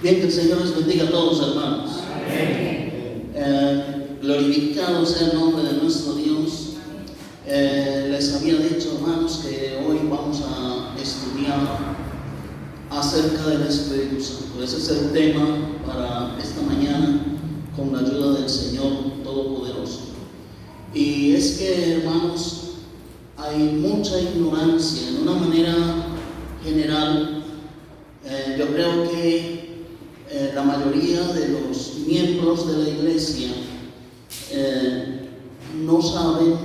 Bien, que el Señor les bendiga a todos, hermanos. Glorificado sea el nombre de nuestro Dios. Les había dicho, hermanos, que hoy vamos a estudiar acerca del Espíritu Santo. Ese es el tema para esta mañana, con la ayuda del Señor Todopoderoso. Y es que, hermanos, hay mucha ignorancia. En una manera general, yo creo que la mayoría de los miembros de la iglesia no saben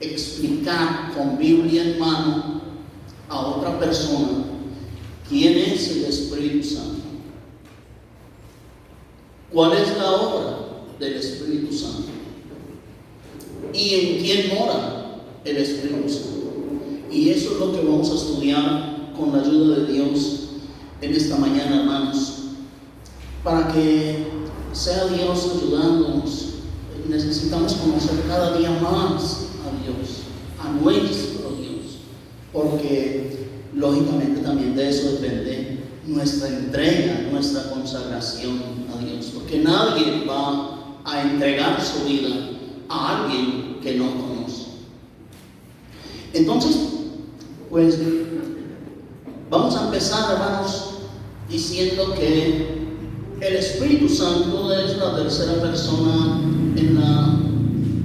explicar con Biblia en mano a otra persona quién es el Espíritu Santo, cuál es la obra del Espíritu Santo y en quién mora el Espíritu Santo. Y eso es lo que vamos a estudiar con la ayuda de Dios en esta mañana, hermanos, para que sea Dios ayudándonos. Necesitamos conocer cada día más a Dios, a nuestro Dios, porque lógicamente también de eso depende nuestra entrega, nuestra consagración a Dios, porque nadie va a entregar su vida a alguien que no conoce. Entonces, pues vamos a empezar, hermanos, diciendo que el Espíritu Santo es la tercera persona en la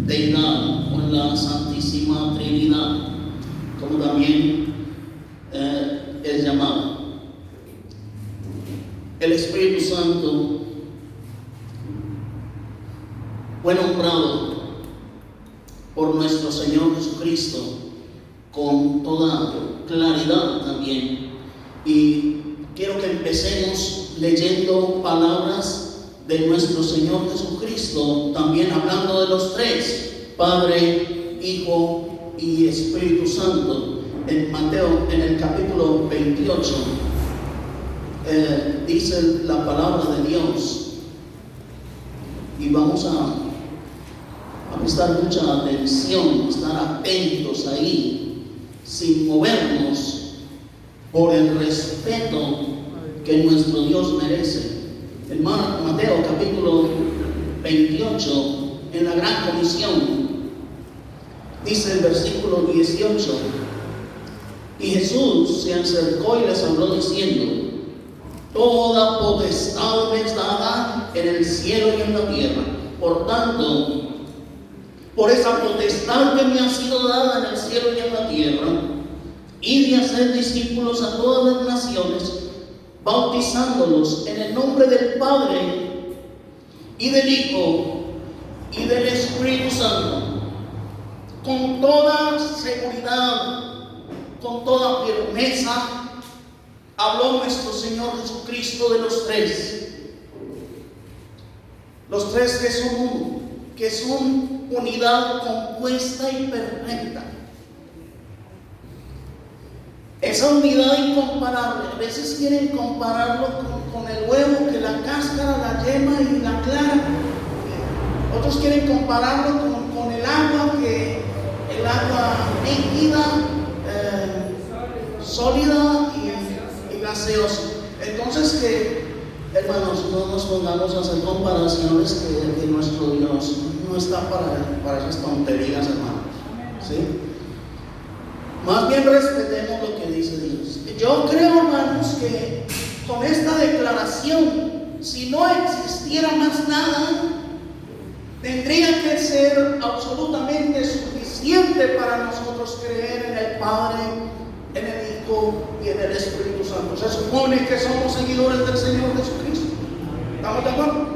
deidad o en la Santísima Trinidad, como también es llamado. El Espíritu Santo fue nombrado por nuestro Señor Jesucristo con toda claridad también. Y quiero que empecemos leyendo palabras de nuestro Señor Jesucristo, también hablando de los tres, Padre, Hijo y Espíritu Santo. En Mateo, en el capítulo 28, dice la palabra de Dios, y vamos a prestar mucha atención, estar atentos ahí, sin movernos, por el respeto que nuestro Dios merece. En Mateo capítulo 28, en la gran comisión, dice el versículo 18: y Jesús se acercó y les habló diciendo: toda potestad me es dada en el cielo y en la tierra. Por tanto, por esa potestad que me ha sido dada en el cielo y en la tierra, id y hacer discípulos a todas las naciones, bautizándolos en el nombre del Padre y del Hijo y del Espíritu Santo, con toda seguridad, con toda firmeza, habló nuestro Señor Jesucristo de los tres que son uno, que son unidad compuesta y perfecta. Esa unidad incomparable. A veces quieren compararlo con el huevo, que la cáscara, la yema y la clara. Otros quieren compararlo con el agua, que el agua líquida, sólida y gaseosa. Entonces, que hermanos, no nos pongamos a hacer comparaciones, que nuestro Dios no está para esas tonterías, hermanos, ¿sí? Más bien respetemos lo que dice Dios. Yo creo, hermanos, que con esta declaración, si no existiera más nada, tendría que ser absolutamente suficiente para nosotros creer en el Padre, en el Hijo y en el Espíritu Santo. Se supone que somos seguidores del Señor Jesucristo. ¿Estamos de acuerdo?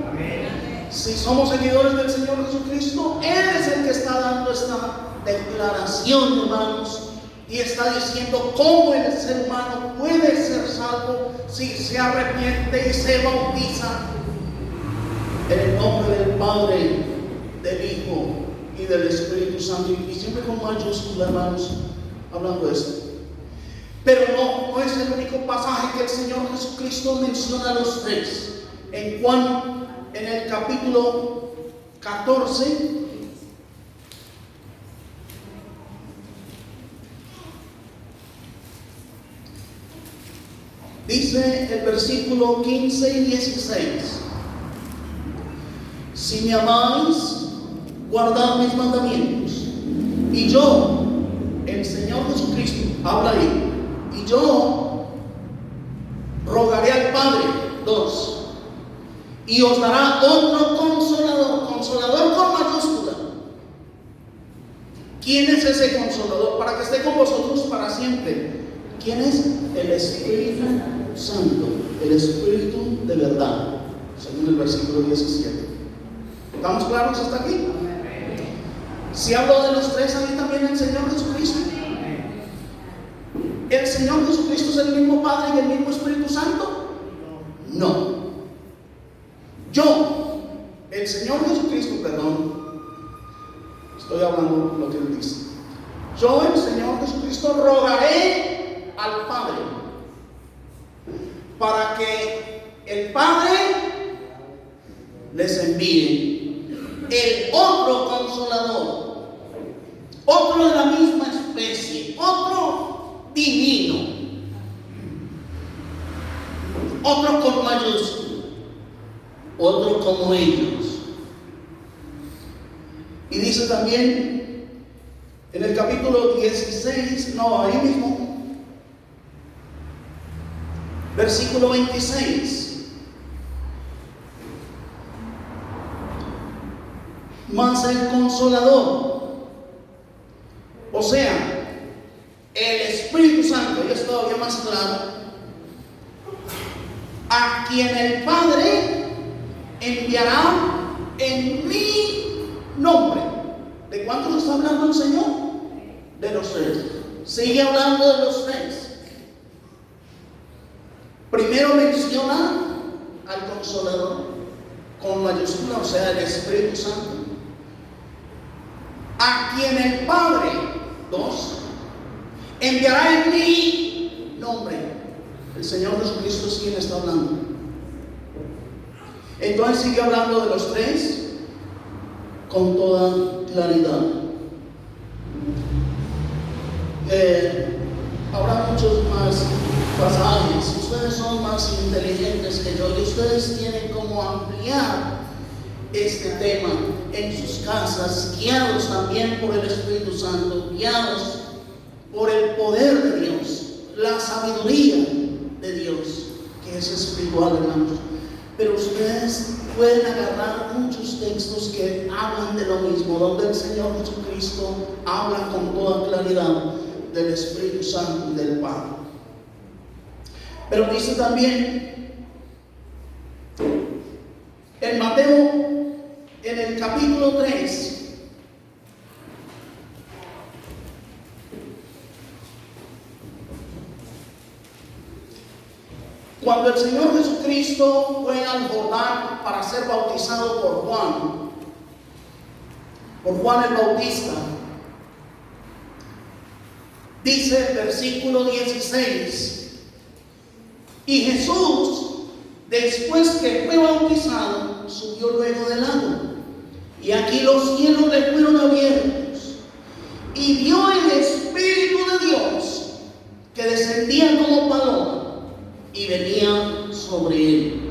Si somos seguidores del Señor Jesucristo, Él es el que está dando esta declaración, hermanos, y está diciendo cómo el ser humano puede ser salvo si se arrepiente y se bautiza en el nombre del Padre, del Hijo y del Espíritu Santo. Y siempre con mayúscula, hermanos, hablando de esto. Pero no es el único pasaje que el Señor Jesucristo menciona a los tres. En Juan, en el capítulo 14, Dice el versículo 15 y 16: si me amáis, guardad mis mandamientos. Y yo, el Señor Jesucristo, habla ahí, y yo rogaré al Padre, 2, y os dará otro consolador, consolador con mayúscula. ¿Quién es ese consolador? Para que esté con vosotros para siempre. ¿Quién es? El Espíritu Santo, el Espíritu de verdad, según el versículo 17. ¿Estamos claros hasta aquí? Si hablo de los tres, ahí también el Señor Jesucristo. ¿El Señor Jesucristo es el mismo Padre y el mismo Espíritu Santo? No. Yo, el Señor Jesucristo, perdón, estoy hablando lo que Él dice. Yo, el Señor Jesucristo, rogaré al Padre para que el Padre les envíe el otro consolador, otro de la misma especie, otro divino, otro con mayúscula, otro como ellos. Y dice también en el capítulo 16, no, ahí mismo, versículo 26: mas el consolador, o sea, el Espíritu Santo, y es todavía más claro, a quien el Padre enviará en mi nombre. ¿De cuántos está hablando el Señor? De los tres. Sigue hablando de los tres. Primero menciona al consolador con mayúscula, o sea, el Espíritu Santo, a quien el Padre, 2, enviará en mi nombre. El Señor Jesucristo es quien está hablando. Entonces sigue hablando de los tres con toda claridad. Habrá muchos más pasajes. Ustedes son más inteligentes que yo y ustedes tienen como ampliar este tema en sus casas, guiados también por el Espíritu Santo, guiados por el poder de Dios, la sabiduría de Dios, que es espiritual, hermanos. Pero ustedes pueden agarrar muchos textos que hablan de lo mismo, donde el Señor Jesucristo habla con toda claridad del Espíritu Santo y del Padre. Pero dice también en Mateo, en el capítulo 3, cuando el Señor Jesucristo fue al Jordán para ser bautizado por Juan el Bautista, dice el versículo 16: y Jesús, después que fue bautizado, subió luego del agua, y aquí los cielos le fueron abiertos, y vio el Espíritu de Dios que descendía como paloma y venía sobre él.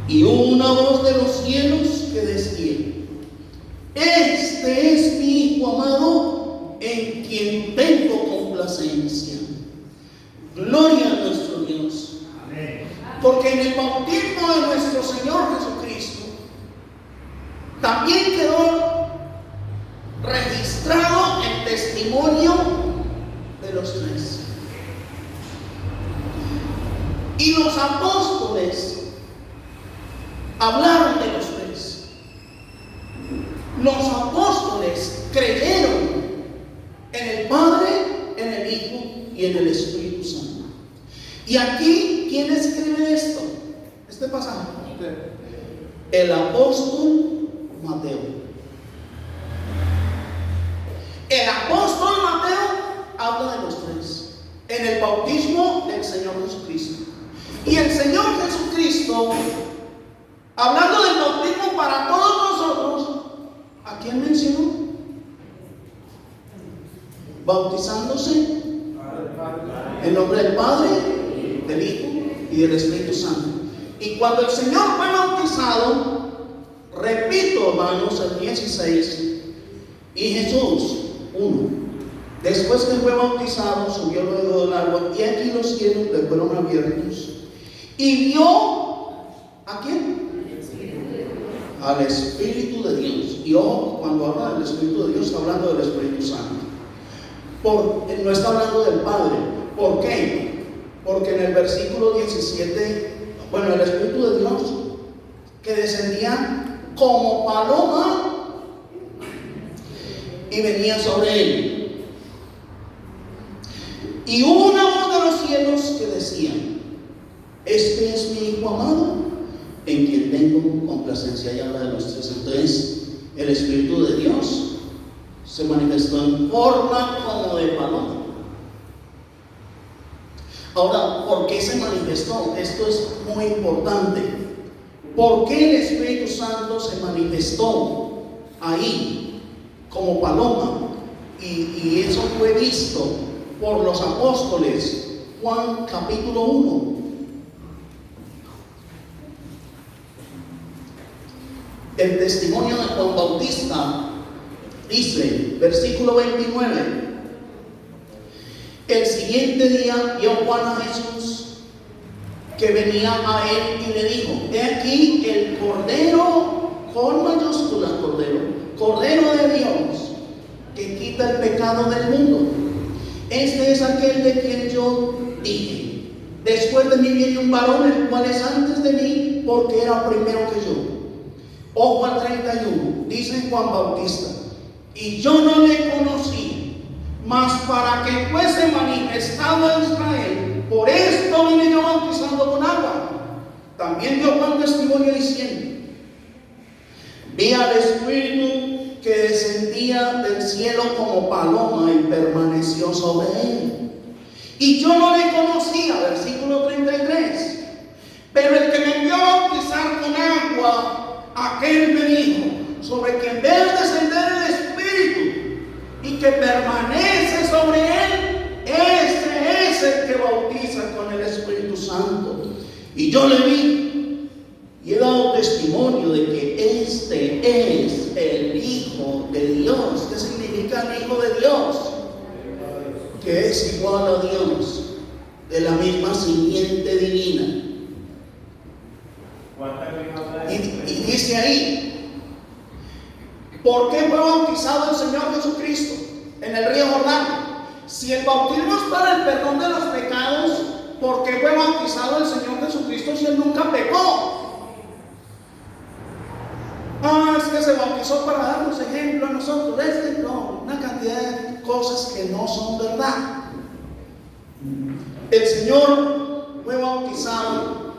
Y una voz de los cielos que decía: este es mi Hijo amado, en quien tengo complacencia. Gloria a nuestro Dios. Amén. Porque en el bautismo de nuestro Señor Jesucristo también quedó registrado el testimonio de los tres. Y los apóstoles hablaron de los tres. Los apóstoles creyeron en el Padre, en el Hijo y en el Espíritu Santo. Y aquí, ¿quién escribe esto? Este pasaje. El apóstol Mateo. El apóstol Mateo habla de los tres en el bautismo del Señor Jesucristo. Y el Señor Jesucristo, hablando del bautismo para todos nosotros, ¿a quién mencionó? Bautizándose En nombre del Padre, del Hijo y del Espíritu Santo. Y cuando el Señor fue bautizado, repito, hermanos, el 16, y Jesús, 1, después que fue bautizado, subió luego del agua, y aquí los cielos le fueron abiertos, y vio, ¿a quién? Al Espíritu de Dios. Y ojo, cuando habla del Espíritu de Dios, está hablando del Espíritu Santo. No está hablando del Padre. ¿Por qué? Porque en el versículo 17, el Espíritu de Dios, que descendía como paloma y venía sobre él. Y hubo una voz de los cielos que decía: este es mi Hijo amado, en quien tengo complacencia. Y habla de los tres. Entonces, el Espíritu de Dios se manifestó en forma como de paloma. Ahora, ¿por qué se manifestó? Esto es muy importante. ¿Por qué el Espíritu Santo se manifestó ahí como paloma? Y eso fue visto por los apóstoles. Juan capítulo 1. El testimonio de Juan Bautista dice, versículo 29: el siguiente día vio Juan a Jesús que venía a él y le dijo: he aquí el Cordero, con mayúscula, Cordero de Dios, que quita el pecado del mundo. Este es aquel de quien yo dije: después de mí viene un varón, el cual es antes de mí, porque era primero que yo. Ojo al 31, dice Juan Bautista: y yo no le conocí, mas para que fuese manifestado a Israel, por esto vine yo bautizando con agua. También dio Juan testimonio diciendo: vi al Espíritu que descendía del cielo como paloma y permaneció sobre él. Y yo no le conocía, versículo 33. Pero el que me envió a bautizar con agua, aquel me dijo: sobre quien veo descender el Espíritu y que permanece sobre él, ese es el que bautiza con el Espíritu Santo. Y yo le vi y he dado testimonio de que este es el Hijo de Dios. ¿Qué significa el Hijo de Dios? Que es igual a Dios, de la misma simiente divina. Y dice ahí: ¿por qué fue bautizado el Señor Jesucristo en el río Jordán? Si el bautismo es para el perdón de los pecados, ¿por qué fue bautizado el Señor Jesucristo si él nunca pecó? Es que se bautizó para darnos ejemplo a nosotros. No, una cantidad de cosas que no son verdad. El Señor fue bautizado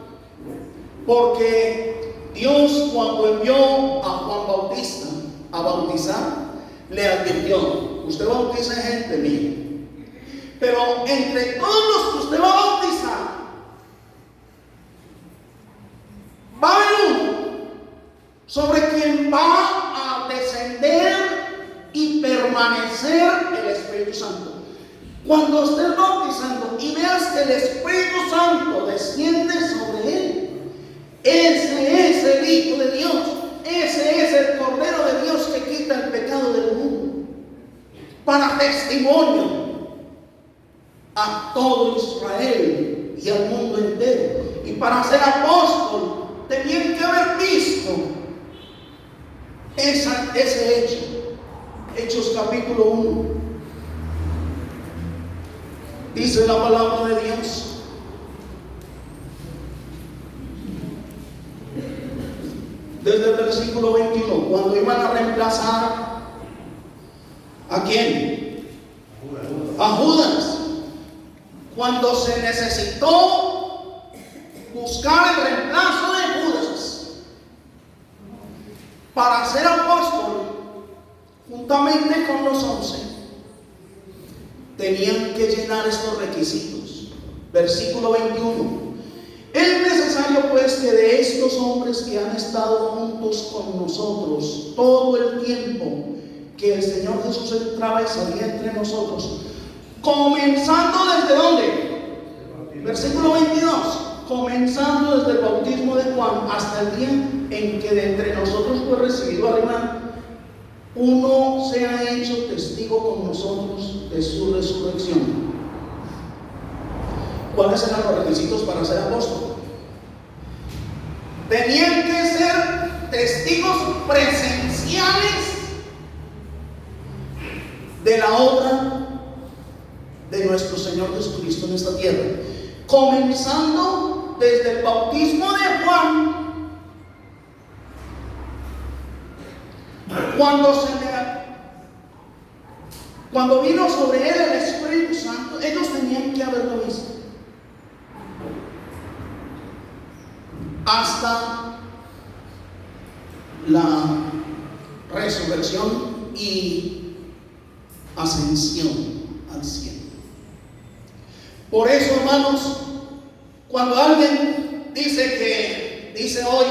porque Dios, cuando envió a Juan Bautista a bautizar, le advirtió: usted bautiza gente mía, pero entre todos los que usted va a bautizar, va a haber uno sobre quien va a descender y permanecer el Espíritu Santo. Cuando estés bautizando y veas que el Espíritu Santo desciende sobre él, ese es el Hijo de Dios, ese es el Cordero de Dios que quita el pecado del mundo. Para testimonio a todo Israel y al mundo entero. Y para ser apóstol tenían que haber visto ese hecho. Hechos capítulo 1. Dice la palabra de Dios: desde el versículo 21, cuando iban a reemplazar ¿a quién? A Judas. Cuando se necesitó buscar el reemplazo de Judas para ser apóstol juntamente con los 11, tenían que llenar estos requisitos. Versículo 21: es necesario pues que de estos hombres que han estado juntos con nosotros todo el tiempo que el Señor Jesús entraba y salía entre nosotros, Comenzando desde dónde? Versículo 22. Comenzando desde el bautismo de Juan hasta el día en que de entre nosotros fue recibido al hermano, uno se ha hecho testigo con nosotros de su resurrección. ¿Cuáles eran los requisitos para ser apóstol? Tenían que ser testigos presenciales de la obra de nuestro Señor Jesucristo en esta tierra, comenzando desde el bautismo de Juan, cuando vino sobre él el Espíritu Santo. Ellos tenían que haberlo visto, hasta la resurrección y ascensión al cielo. Por eso, hermanos, cuando alguien dice hoy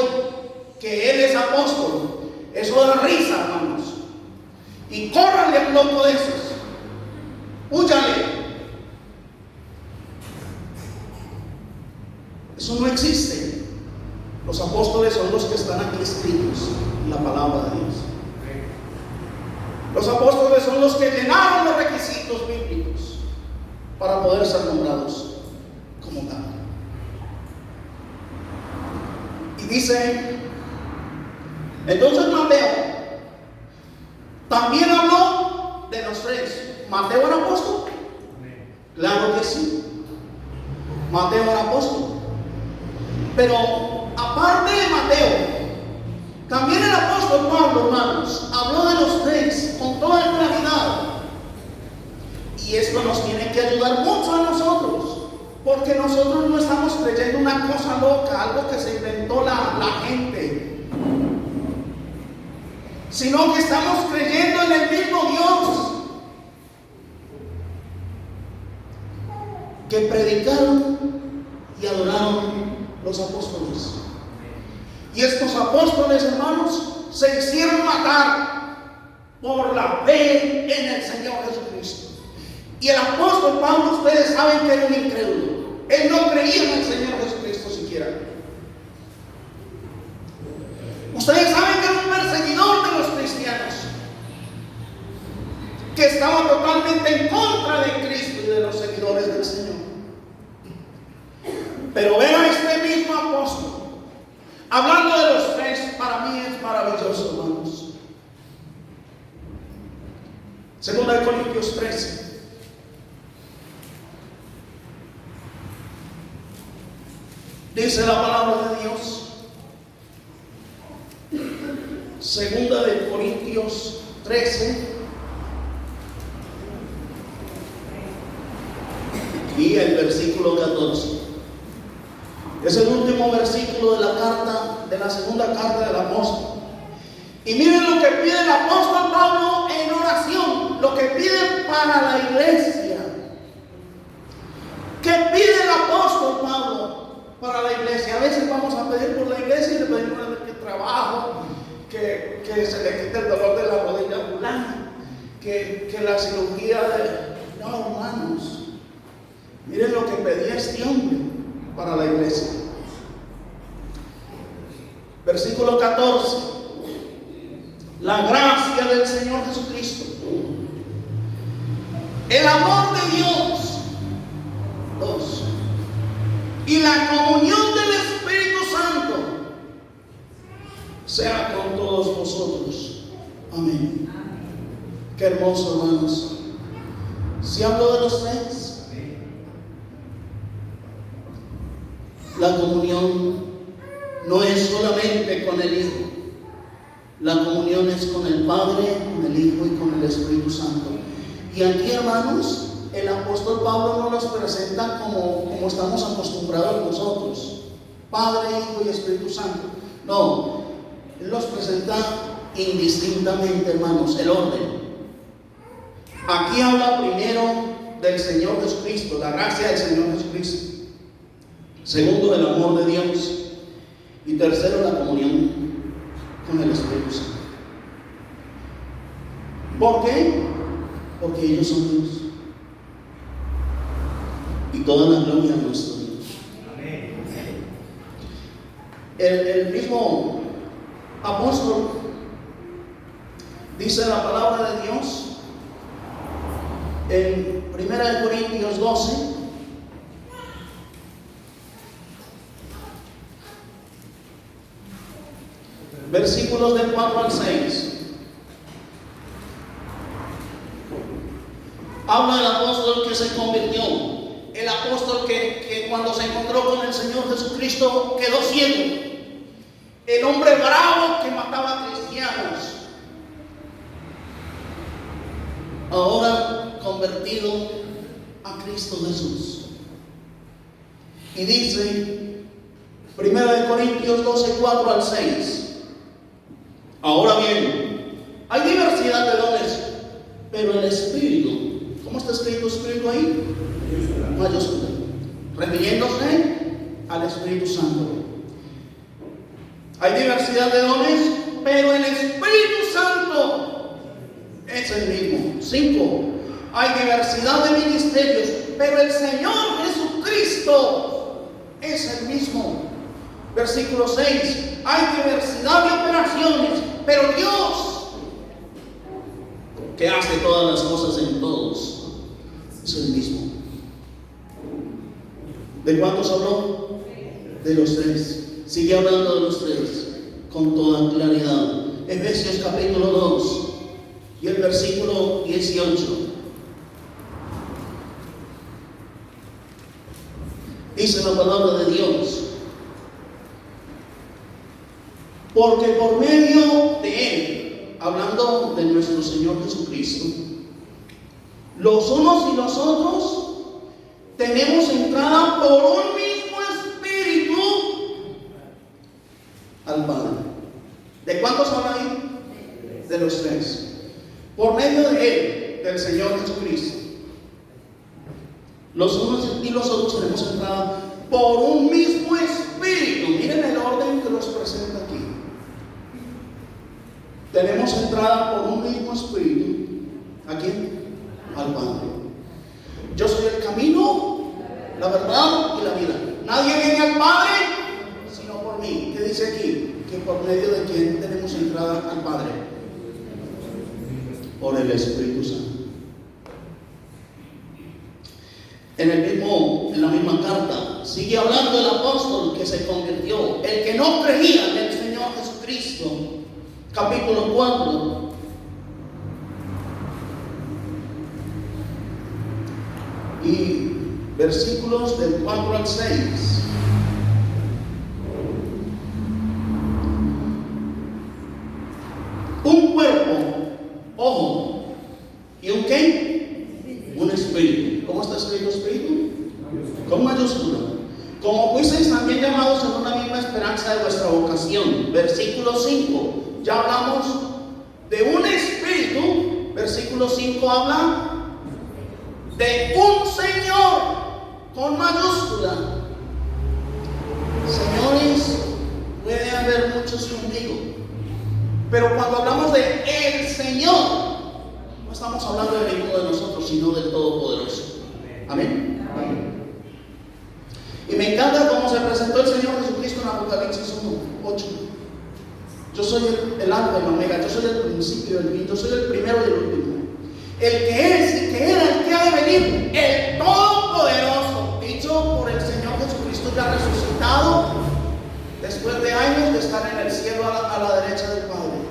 que él es apóstol, eso da risa, hermanos. Y córranle a un loco de esos, húyale. Eso no existe. Los apóstoles son los que están aquí escritos en la palabra de Dios. Los apóstoles son los que llenaron los requisitos bíblicos para poder ser nombrados como tal. Y dice, entonces Mateo también habló de los tres. ¿Mateo era apóstol? Claro que sí. Mateo era apóstol. Pero aparte de Mateo, también el apóstol Pablo, hermanos, habló de los tres con toda claridad. Y esto nos tiene que ayudar mucho a nosotros, porque nosotros no estamos creyendo una cosa loca, algo que se inventó la gente, sino que estamos creyendo en el mismo Dios que predicaron y adoraron los apóstoles. Y estos apóstoles, hermanos, se hicieron matar por la fe en el Señor Jesucristo. Y el apóstol Pablo, ustedes saben que era un incrédulo. Él no creía en el Señor Jesucristo siquiera. Ustedes saben que era un perseguidor de los cristianos, que estaba totalmente en contra de Cristo y de los seguidores del Señor. Pero ver a este mismo apóstol hablando de los tres, para mí es maravilloso, hermanos. Segunda de Corintios 13. Dice la palabra de Dios. Segunda de Corintios 13. Y el versículo 14. Es el último versículo de la carta, de la segunda carta del apóstol. Y miren lo que pide el apóstol Pablo en oración, lo que pide para la iglesia. ¿Qué pide el apóstol Pablo para la iglesia? A veces vamos a pedir por la iglesia y le pedimos que trabajo, que se le quite el dolor de la rodilla fulana, que la cirugía de... No, hermanos, miren lo que pedía este hombre para la iglesia. Versículo 14. La gracia del Señor Jesucristo, el amor de Dios, 2, y la comunión del Espíritu Santo sea con todos vosotros. Amén. Qué hermoso, hermanos. Si hablo de los tres, la comunión no es solamente con el Hijo. La comunión es con el Padre, con el Hijo y con el Espíritu Santo. Y aquí, hermanos, el apóstol Pablo no los presenta como estamos acostumbrados nosotros, Padre, Hijo y Espíritu Santo. No, él los presenta indistintamente, hermanos, el orden. Aquí habla primero del Señor Jesucristo, la gracia del Señor Jesucristo. Segundo, del amor de Dios. Y tercero, la comunión con el Espíritu Santo. ¿Por qué? Porque ellos son Dios. y toda la gloria a nuestro Dios. El mismo apóstol dice la palabra de Dios en 1 Corintios 12, versículos del 4 al 6. Habla del apóstol que se convirtió, el apóstol que cuando se encontró con el Señor Jesucristo quedó ciego, el hombre bravo que mataba a cristianos, ahora convertido a Cristo Jesús. Y dice 1 Corintios 12, 4 al 6. Ahora bien, hay diversidad de dones, pero el Espíritu, ¿cómo está escrito Espíritu ahí? Mayúscula, refiriéndose al Espíritu Santo. Hay diversidad de dones, pero el Espíritu Santo es el mismo. 5. Hay diversidad de ministerios, pero el Señor Jesucristo es el mismo. Versículo 6. Hay diversidad de operaciones, pero Dios, que hace todas las cosas en todos, es el mismo. ¿De cuántos habló? De los tres. Sigue hablando de los tres con toda claridad. Efesios capítulo 2 y el versículo 18. Dice la palabra de Dios: porque por medio de Él, hablando de nuestro Señor Jesucristo, los unos y los otros tenemos entrada por un mismo Espíritu al Padre. ¿De cuántos habla ahí? De los tres. Por medio de Él, del Señor Jesucristo, los unos y los otros tenemos entrada por un mismo Espíritu. Miren el orden que los presenta aquí. Tenemos entrada por un mismo Espíritu. ¿A quién? Al Padre. Yo soy el camino, la verdad y la vida. Nadie viene al Padre sino por mí. ¿Qué dice aquí? Que por medio de quién tenemos entrada al Padre. Por el Espíritu Santo. En la misma carta sigue hablando el apóstol que se convirtió, el que no creía en el Señor Jesucristo. Capítulo 4. Y versículos del 4 al 6. Un cuerpo, ojo, ¿y un qué? Un espíritu. ¿Cómo está escrito espíritu? Con mayúscula. Como fuisteis también llamados en una misma esperanza de vuestra vocación. Versículo 5. Ya hablamos de un espíritu. Versículo 5 habla de un Señor con mayúscula. Señores, puede haber muchos conmigo, pero cuando hablamos de el Señor, no estamos hablando de ninguno de nosotros, sino del Todopoderoso. Amén. Amén. Y me encanta cómo se presentó el Señor Jesucristo en Apocalipsis 1:8. Yo soy el alfa y el omega, yo soy el principio y el fin, yo soy el primero y el último, el que es, el que era, el que ha de venir, el Todopoderoso, dicho por el Señor Jesucristo ya resucitado, después de años de estar en el cielo a la derecha del Padre.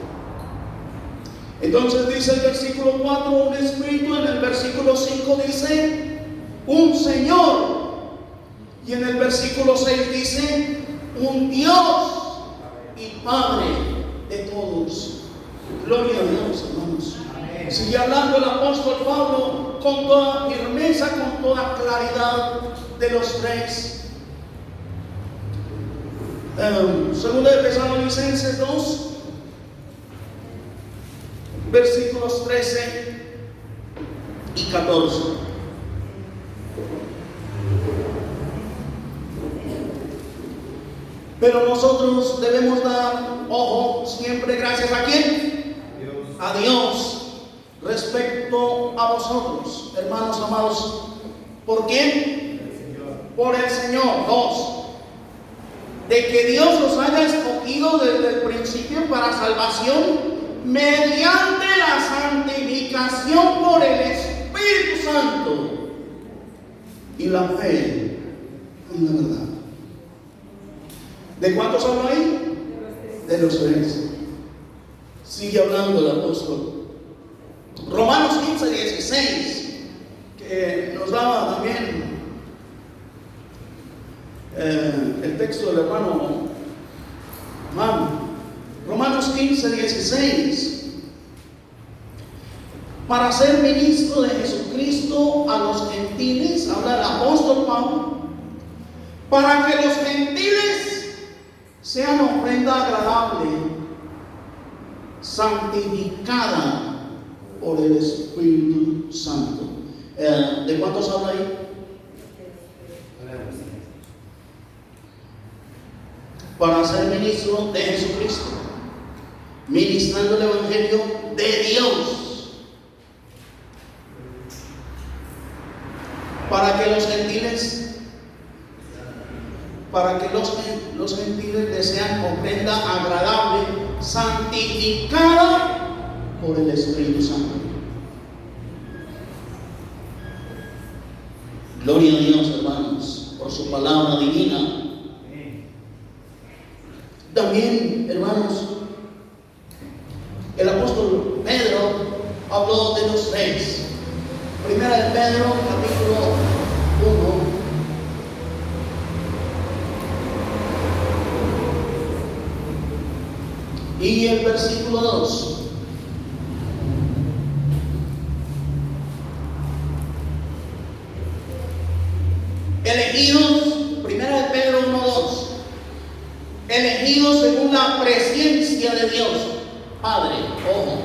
Entonces dice el versículo 4, un espíritu. En el versículo 5 dice, un Señor. Y en el versículo 6 dice, un Dios y Padre de todos. Gloria a Dios, hermanos. Sigue hablando el apóstol Pablo con toda firmeza, con toda claridad de los tres. Segunda de Tesalonicenses 2, versículos 13 y 14. Pero nosotros debemos dar, ojo, siempre gracias a quién? A Dios. Respecto a vosotros, hermanos amados. ¿Por quién? por el Señor. 2, de que Dios los haya escogido desde el principio para salvación mediante la santificación por el Espíritu Santo y la fe en la verdad. ¿De cuántos habla ahí? De los 3. Sigue hablando el apóstol. Romanos 15:16, que nos daba también el texto del hermano Manu. Romanos 15:16, para ser ministro de Jesucristo a los gentiles, habla el apóstol Pablo, para que los gentiles sean ofrenda agradable, santificada por el Espíritu Santo. ¿De cuántos habla ahí? Para ser ministro de Jesucristo, ministrando el Evangelio de Dios, para que los gentiles le sean ofrenda agradable, santificada por el Espíritu Santo. Gloria a Dios, hermanos, por su palabra divina. También, hermanos, el apóstol Pedro habló de los 3. Primera de Pedro, capítulo 1 y el versículo 2. Elegidos, primera de Pedro 1:2. Elegidos según la presencia de Dios Padre. Ojo,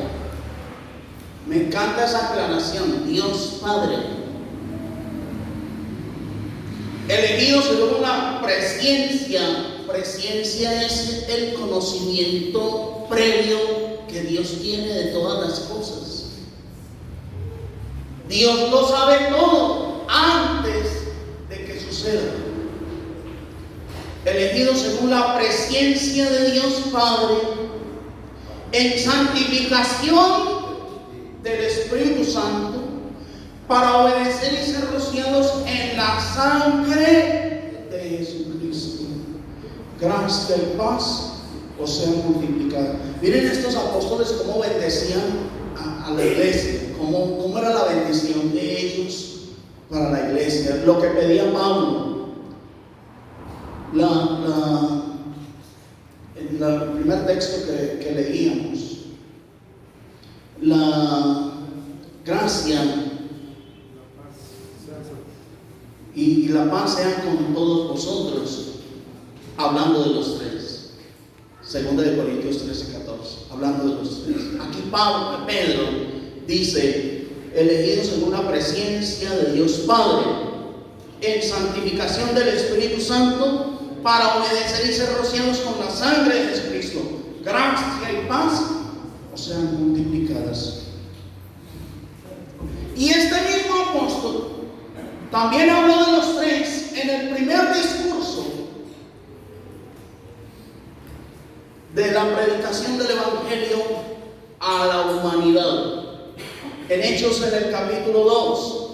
me encanta esa aclaración. Dios Padre. Elegidos según la presencia. Presencia es el conocimiento previo que Dios tiene de todas las cosas. Dios lo sabe todo antes de que suceda. Elegidos según la presencia de Dios Padre, en santificación del Espíritu Santo, para obedecer y ser rociados en la sangre de Jesucristo. Gracia y paz os sean multiplicadas. Miren estos apóstoles cómo bendecían a la iglesia, cómo era la bendición de ellos para la iglesia. Lo que pedía Pablo. El primer texto que leíamos, la gracia y la paz sean con todos vosotros, hablando de los 3. Segunda de Corintios 13:14, hablando de los 3. Aquí Pedro dice, elegidos en una presencia de Dios Padre, en santificación del Espíritu Santo, para obedecer y ser rociados con la sangre de Jesucristo. Gracia y paz o sean multiplicadas. Y este mismo apóstol también habló de los 3 en el primer discurso de la predicación del Evangelio a la humanidad. En Hechos, en el capítulo 2,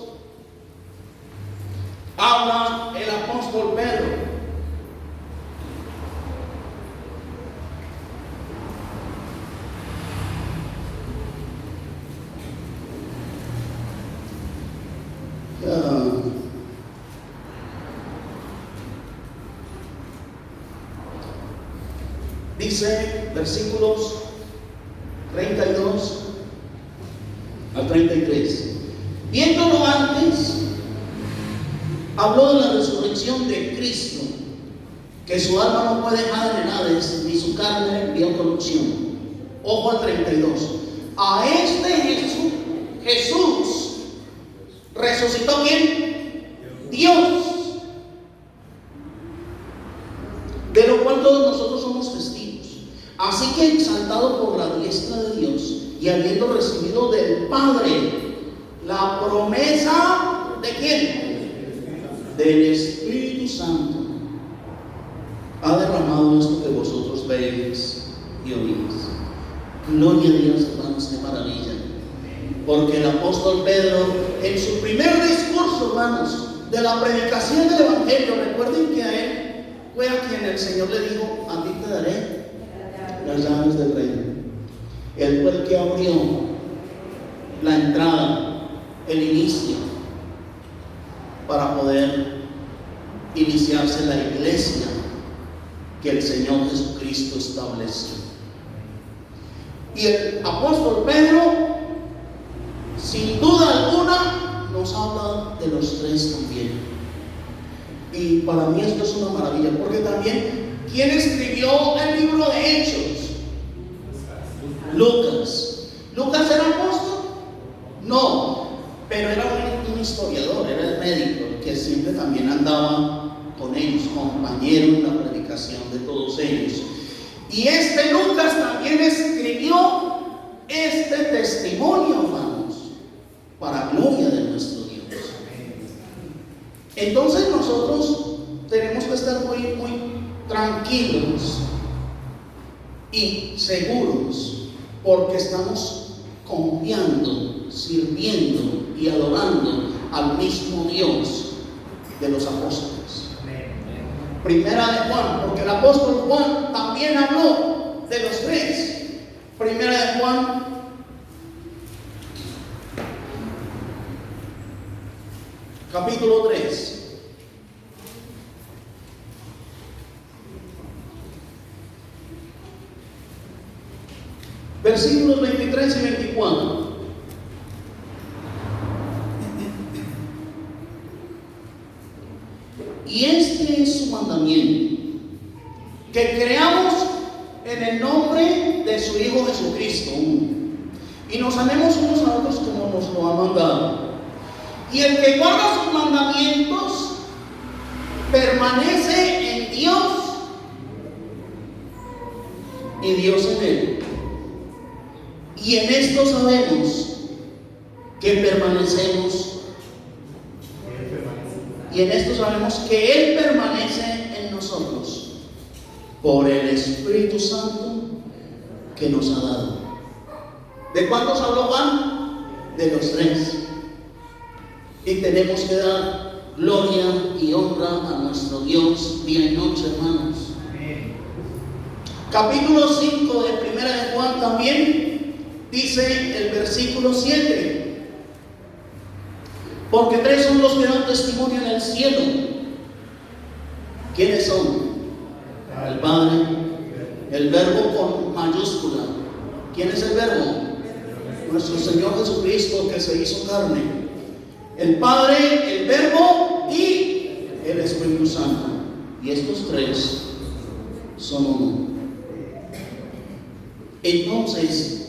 habla el apóstol Pedro. Dice versículos 32 al 33. Viéndolo antes, habló de la resurrección de Cristo, que su alma no puede dejar en Hades, ni su carne vio corrupción. Ojo al 32. A este Jesús resucitó ¿quién? Dios, de lo cual todos nosotros somos testigos. Así que, exaltado por la diestra de Dios y habiendo recibido del Padre la promesa de ¿quién? Del Espíritu Espíritu Santo ha derramado esto que vosotros veis y oís. Gloria a Dios, hermanos, qué maravilla. Porque el apóstol Pedro, en su primer discurso, hermanos, de la predicación del Evangelio, recuerden que a él fue a quien el Señor le dijo: a ti te daré las llaves del reino. Él fue el que abrió la entrada, el inicio, para poder iniciarse la iglesia que el Señor Jesucristo estableció. Y el apóstol Pedro, sin duda alguna, nos habla de los tres también. Y para mí esto es una maravilla, porque también, ¿quién escribió el libro de Hechos? Lucas. ¿Lucas era apóstol? No, pero era un historiador, era el médico, que siempre también andaba con ellos, compañero en la predicación de todos ellos. Y este Lucas también escribió este testimonio, hermanos, para gloria de nuestro Dios. Entonces nosotros tenemos que estar muy tranquilos y seguros, porque estamos confiando, sirviendo y adorando al mismo Dios de los apóstoles. Primera de Juan, porque el apóstol Juan también habló de los tres. Primera de Juan, capítulo 3. Versículos 23 y 24. Y este es su mandamiento: que creamos en el nombre de su Hijo Jesucristo, y nos amemos unos a otros como nos lo ha mandado. Y el que guarda sus mandamientos permanece en Dios y Dios en él. Y en esto sabemos que permanecemos. Y en esto sabemos que Él permanece en nosotros por el Espíritu Santo que nos ha dado. ¿De cuántos habló Juan? De los tres. Y tenemos que dar gloria y honra a nuestro Dios día y noche, hermanos. Capítulo 5 de Primera de Juan también dice el versículo 7: porque tres son los que dan testimonio en el cielo. ¿Quiénes son? El Padre, el Verbo con mayúscula. ¿Quién es el Verbo? Nuestro Señor Jesucristo, que se hizo carne. El Padre, el Verbo y el Espíritu Santo. Y estos tres son uno. Entonces,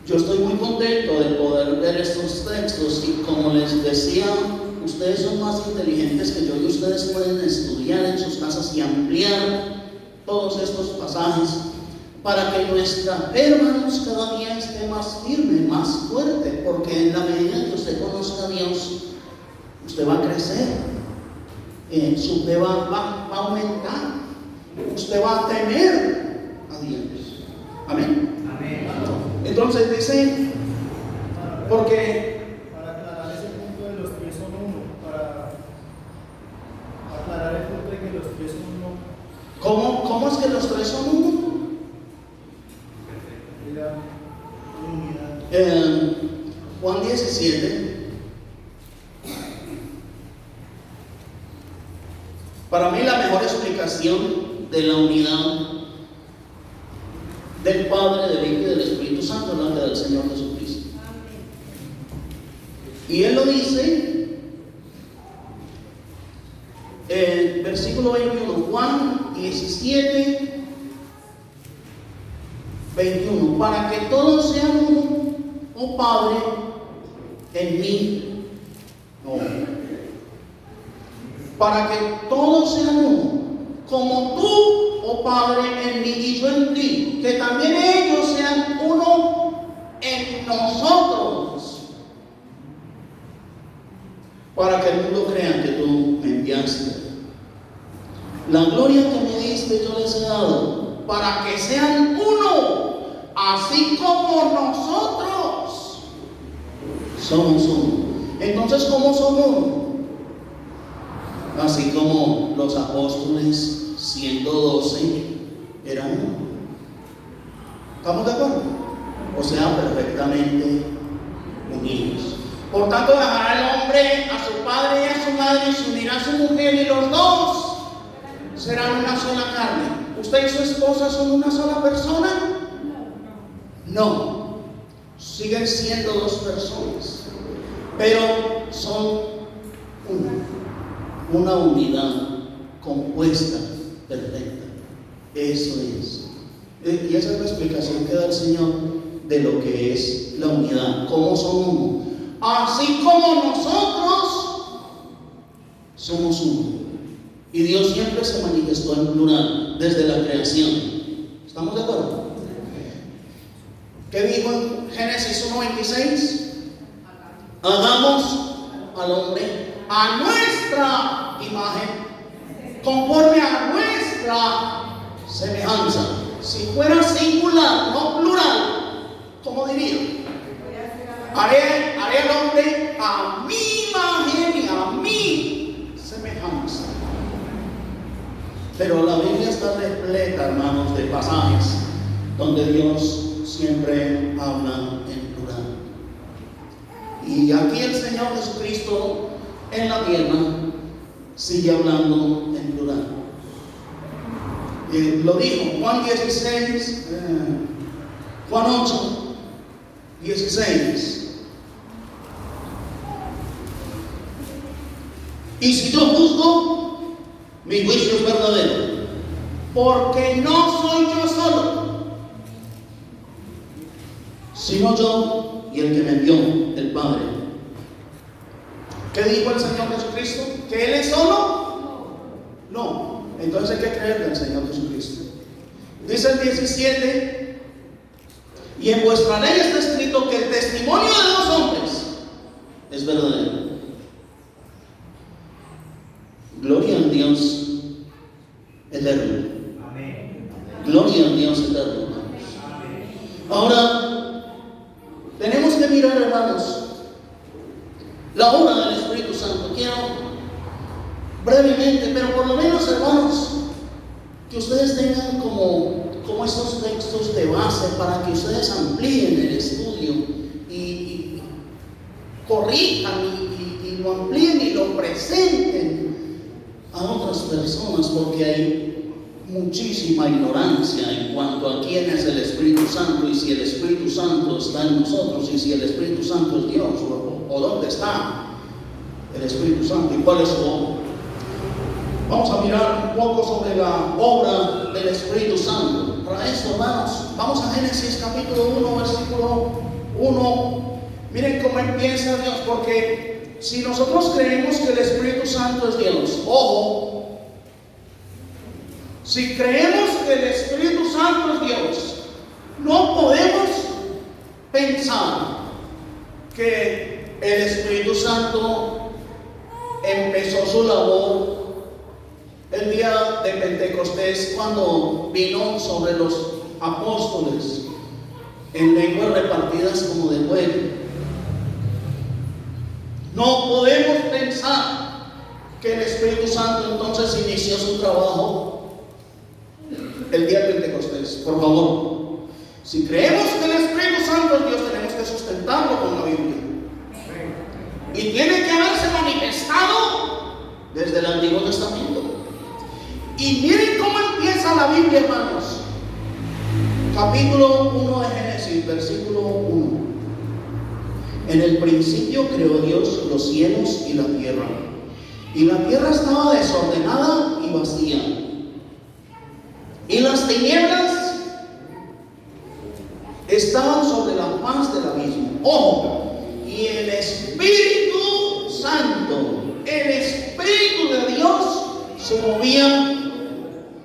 yo estoy muy contento de poder ver estos textos, y como les decía, ustedes son más inteligentes que yo, y ustedes pueden estudiar en sus casas y ampliar todos estos pasajes para que nuestra fe, hermanos, cada día esté más firme, más fuerte, porque en la medida que usted conozca a Dios, usted va a crecer, su fe va a aumentar, usted va a temer a Dios. Amén. Entonces dice, porque para aclarar ese punto de los tres son uno, para aclarar el punto de que los tres son uno. ¿Cómo es que los tres son uno? La unidad. Juan 17. Para mí la mejor explicación de la unidad del Padre, del Hijo y del Espíritu Santo es la del Señor Jesucristo. Y Él lo dice en versículo 21, Juan 17, 21, para que todos sean uno, oh Padre, en mí, no, para que todos sean uno, como tú, oh Padre, en mí y yo en ti, que también ellos sean uno en nosotros, para que el mundo crea que tú me enviaste. La gloria que me diste yo les he dado, para que sean uno, así como nosotros somos uno. Entonces, ¿cómo somos uno? Así como los apóstoles, siendo 12, eran uno. ¿Estamos de acuerdo? O sea, perfectamente unidos. Por tanto, dejará el hombre a su padre y a su madre y se unirá a su mujer, y los dos serán una sola carne. ¿Usted y su esposa son una sola persona? No. Siguen siendo dos personas, pero son una unidad compuesta, perfecta. Eso es. Y esa es la explicación que da el Señor de lo que es la unidad. ¿Cómo son uno? Así como nosotros somos uno. Y Dios siempre se manifestó en plural desde la creación. ¿Estamos de acuerdo? ¿Qué dijo en Génesis 1:26? Hagamos al hombre a nuestra imagen, conforme a nuestra semejanza. Si fuera singular, no plural, ¿cómo diría? Haré al hombre a mi imagen y a mi semejanza. Pero la Biblia está repleta, hermanos, de pasajes donde Dios siempre habla en plural. Y aquí el Señor Jesucristo en la tierra sigue hablando en plural. Lo dijo Juan 16, Juan 8, 16. Y si yo juzgo, mi juicio es verdadero, porque no soy yo solo, sino yo y el que me envió, el Padre. ¿Qué dijo el Señor Jesucristo? ¿Que Él es solo? No. Entonces hay que creerle al Señor Jesucristo. Dice el 17: y en vuestra ley está escrito que el testimonio de dos hombres es verdadero. Gloria al Dios eterno. Amén. Gloria al Dios eterno. Amén. Ahora, tenemos que mirar, hermanos, la obra del Espíritu Santo. Quiero brevemente, pero por lo menos, hermanos, que ustedes tengan como estos textos de base para que ustedes amplíen el estudio y corrijan y lo amplíen y lo presenten a otras personas, porque hay muchísima ignorancia en cuanto a quién es el Espíritu Santo y si el Espíritu Santo está en nosotros y si el Espíritu Santo es Dios o dónde está el Espíritu Santo y cuál es su obra. Vamos a mirar un poco sobre la obra del Espíritu Santo. Para esto, hermanos, vamos a Génesis capítulo 1, versículo 1. Miren cómo empieza Dios, porque si nosotros creemos que el Espíritu Santo es Dios, ojo, si creemos que el Espíritu Santo es Dios, no podemos pensar que el Espíritu Santo empezó su labor el día de Pentecostés, cuando vino sobre los apóstoles en lenguas repartidas como de fuego. No podemos pensar que el Espíritu Santo entonces inició su trabajo el día de Pentecostés. Por favor, si creemos que el Espíritu Santo es Dios, tenemos que sustentarlo con la Biblia. Y tiene que haberse manifestado desde el Antiguo Testamento. Y miren cómo empieza la Biblia, hermanos. Capítulo 1 de Génesis, versículo 1. En el principio creó Dios los cielos y la tierra. Y la tierra estaba desordenada y vacía. Y las tinieblas estaban sobre la faz del abismo. ¡Ojo! Y el Espíritu Santo, el Espíritu de Dios, se movía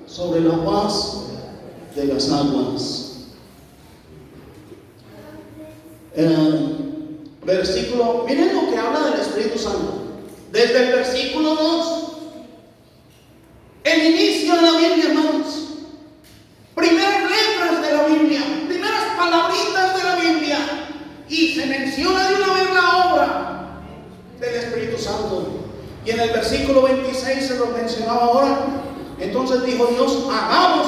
sobre la faz de las aguas. Versículo, miren lo que habla del Espíritu Santo. Desde el versículo 2, el inicio de la Biblia, hermanos. Primeras letras de la Biblia, primeras palabritas de la Biblia. Y se menciona de una vez la obra del Espíritu Santo. Y en el versículo 26 se lo mencionaba ahora. Entonces dijo Dios: hagamos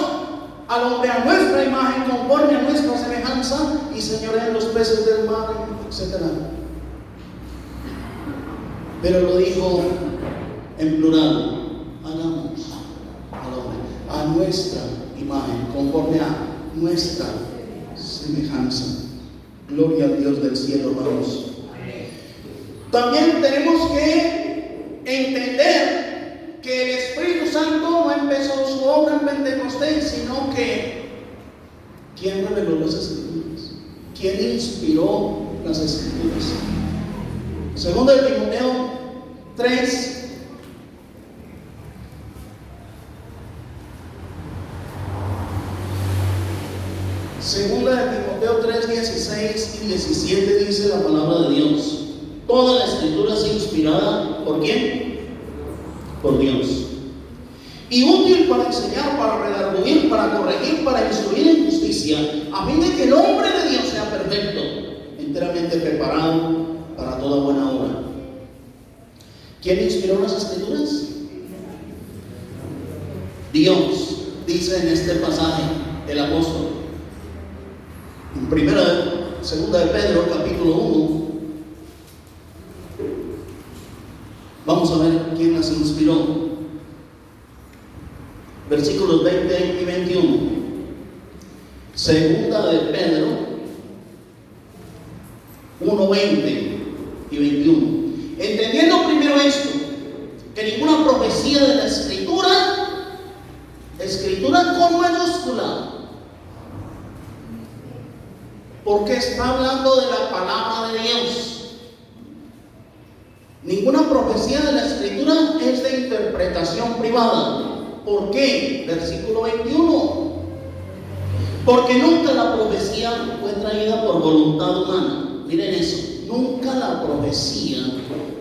al hombre a nuestra imagen, conforme a nuestra semejanza, y señoreen los peces del mar, etc. Pero lo dijo en plural: hagamos al hombre a nuestra imagen, conforme a nuestra semejanza. Gloria al Dios del cielo, hermanos. También tenemos que entender que el Espíritu Santo no empezó su obra en Pentecostés, sino que ¿quién reveló las Escrituras? ¿Quién inspiró las Escrituras? Segundo de Timoteo 3. Segunda de Timoteo 3, 16 y 17 dice la palabra de Dios: toda la Escritura es inspirada, ¿por quién? Por Dios, y útil para enseñar, para redarguir, para corregir, para instruir en justicia, a fin de que el hombre de Dios sea perfecto, enteramente preparado para toda buena obra. ¿Quién inspiró las Escrituras? Dios, dice en este pasaje el apóstol. En segunda de Pedro, capítulo 1, vamos a ver quién las inspiró. Versículos 20 y 21. Segunda de Pedro 1, 20 y 21. Entendiendo primero esto, que ninguna profecía de la escritura con mayúscula, porque está hablando de la palabra de Dios. Ninguna profecía de la Escritura es de interpretación privada. ¿Por qué? Versículo 21. Porque nunca la profecía fue traída por voluntad humana. Miren eso. Nunca la profecía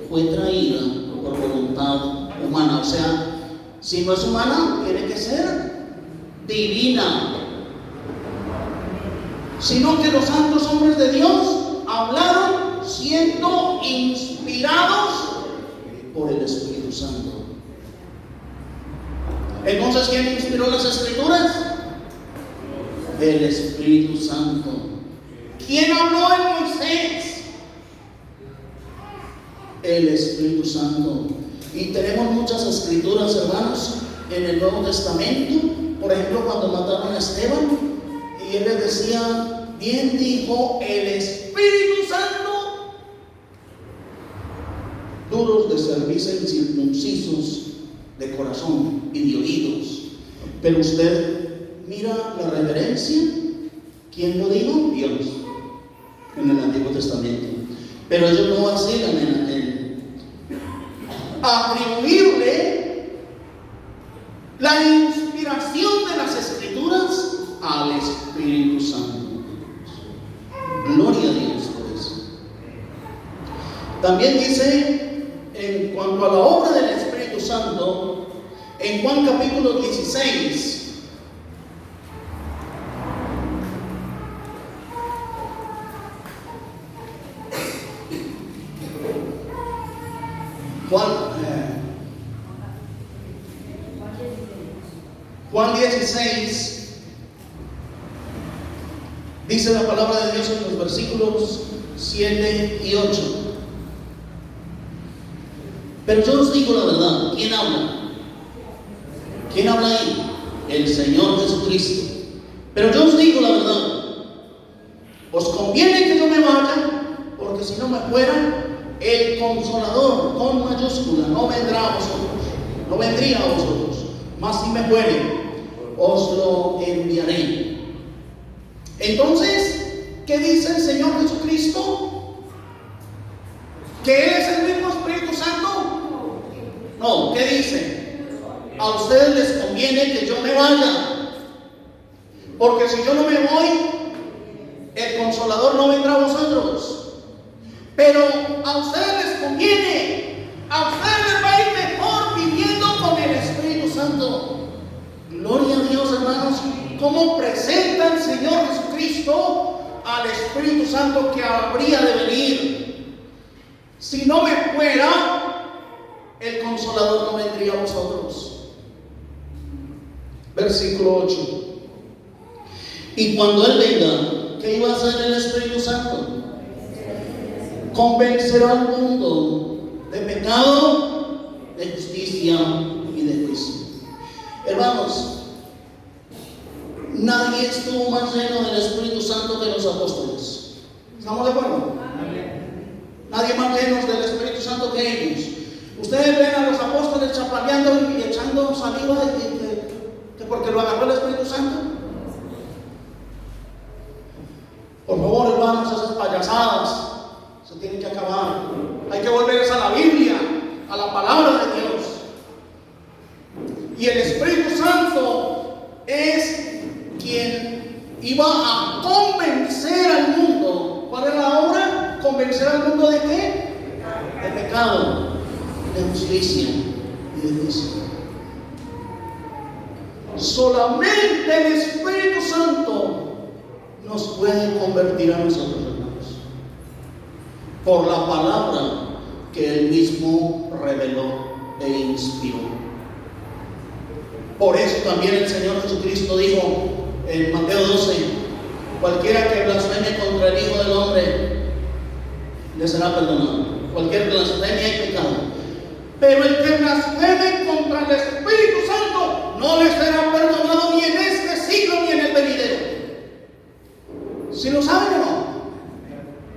fue traída por voluntad humana. O sea, si no es humana, tiene que ser divina. Sino que los santos hombres de Dios hablaron siendo inspirados por el Espíritu Santo. Entonces, ¿quién inspiró las Escrituras? El Espíritu Santo. ¿Quién habló en Moisés? El Espíritu Santo. Y tenemos muchas escrituras, hermanos, en el Nuevo Testamento. Por ejemplo, cuando mataron a Esteban, y él les decía: bien dijo el Espíritu Santo, duros de cerviz, incircuncisos de corazón y de oídos. Pero usted mira la reverencia. ¿Quién lo dijo? Dios, en el Antiguo Testamento. Pero ellos no vacilan en atribuirle la inspiración de las Escrituras al Espíritu Santo. Gloria a Dios por eso. También dice, en cuanto a la obra del Espíritu Santo, en Juan capítulo 16, Juan 16, dice la palabra de Dios en los versículos 7 y 8. Pero yo os digo la verdad. ¿Quién habla? ¿Quién habla ahí? El Señor Jesucristo. Pero yo os digo la verdad. Os conviene que yo me vaya, porque si no me fuera, el Consolador, con mayúscula, no vendrá a vosotros. No vendría a vosotros. Mas si me fuere, os lo enviaré. Entonces, ¿qué dice el Señor Jesucristo? ¿Que Él es el mismo Espíritu Santo? No, ¿qué dice? A ustedes les conviene que yo me vaya, porque si yo no me voy, el Consolador no vendrá a vosotros. Pero a ustedes les conviene, a ustedes hermanos, cómo presenta el Señor Jesucristo al Espíritu Santo que habría de venir. Si no me fuera, el Consolador no vendría a vosotros. Versículo 8. Y cuando Él venga, ¿qué iba a hacer el Espíritu Santo? Convencerá al mundo de pecado, de justicia y de juicio. Hermanos, nadie estuvo más lleno del Espíritu Santo que los apóstoles. ¿Estamos de acuerdo? Nadie más llenos del Espíritu Santo que ellos. Ustedes ven a los apóstoles chapaleando y echando saliva que porque lo agarró el Espíritu Santo. Por favor, hermanos, esas payasadas se tienen que acabar. Hay que volverse a la Biblia, a la palabra de Dios. Y el Espíritu Santo es quien iba a convencer al mundo. ¿Cuál era la obra? ¿Convencer al mundo de qué? De pecado, de justicia y de juicio. Solamente el Espíritu Santo nos puede convertir a nosotros, hermanos, por la palabra que Él mismo reveló e inspiró. Por eso también el Señor Jesucristo dijo en Mateo 12: cualquiera que blasfeme contra el Hijo del Hombre le será perdonado. Cualquier blasfemia y pecado. Pero el que blasfeme contra el Espíritu Santo no le será perdonado ni en este siglo ni en el venidero. ¿Si lo saben o no?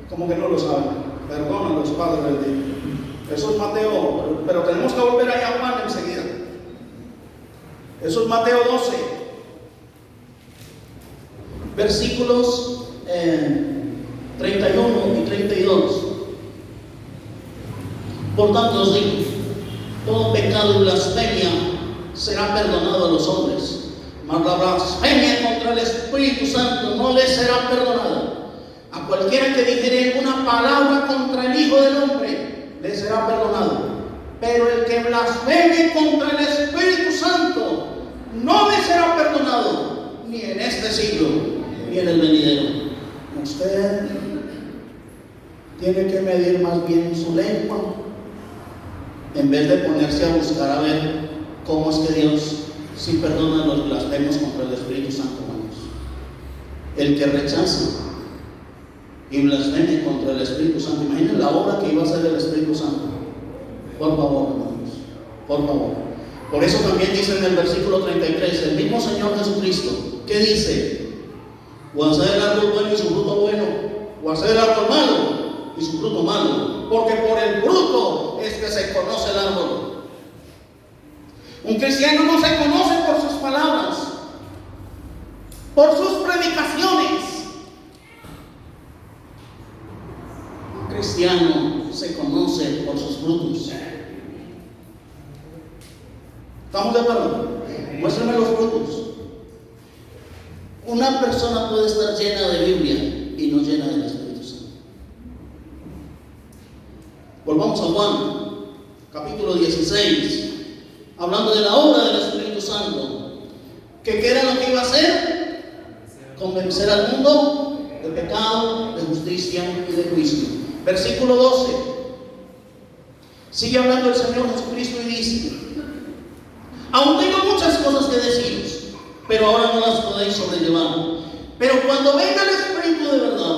Como que no lo saben. Perdonan los padres del día. Eso es Mateo, pero tenemos que volver allá a Juan enseguida. Eso es Mateo 12, versículos 31 y 32. Por tanto os digo, todo pecado y blasfemia será perdonado a los hombres, mas la blasfemia contra el Espíritu Santo no le será perdonada. A cualquiera que dijere una palabra contra el Hijo del Hombre le será perdonado, pero el que blasfeme contra el Espíritu Santo no le será perdonado, ni en este siglo ni en el venidero. Usted tiene que medir más bien su lengua, en vez de ponerse a buscar a ver cómo es que Dios sí perdona los blasfemos contra el Espíritu Santo, hermanos. El que rechaza y blasfeme contra el Espíritu Santo, imaginen la obra que iba a hacer el Espíritu Santo. Por favor, hermanos, por favor. Por eso también dice en el versículo 33, el mismo Señor Jesucristo, ¿qué dice? O hacer el árbol bueno y su fruto bueno, o hacer el árbol malo y su fruto malo, porque por el fruto es que se conoce el árbol. Un cristiano no se conoce por sus palabras, por sus predicaciones. Un cristiano se conoce por sus frutos. ¿Estamos de acuerdo? Muéstrenme los frutos. Una persona puede estar llena de Biblia y no llena del Espíritu Santo. Volvamos a Juan, capítulo 16, hablando de la obra del Espíritu Santo. ¿Qué era lo que iba a hacer? Convencer al mundo de pecado, de justicia y de juicio. Versículo 12. Sigue hablando el Señor Jesucristo y dice: aún tengo muchas cosas que deciros, pero ahora no las podéis sobrellevar. Pero cuando venga el Espíritu de verdad,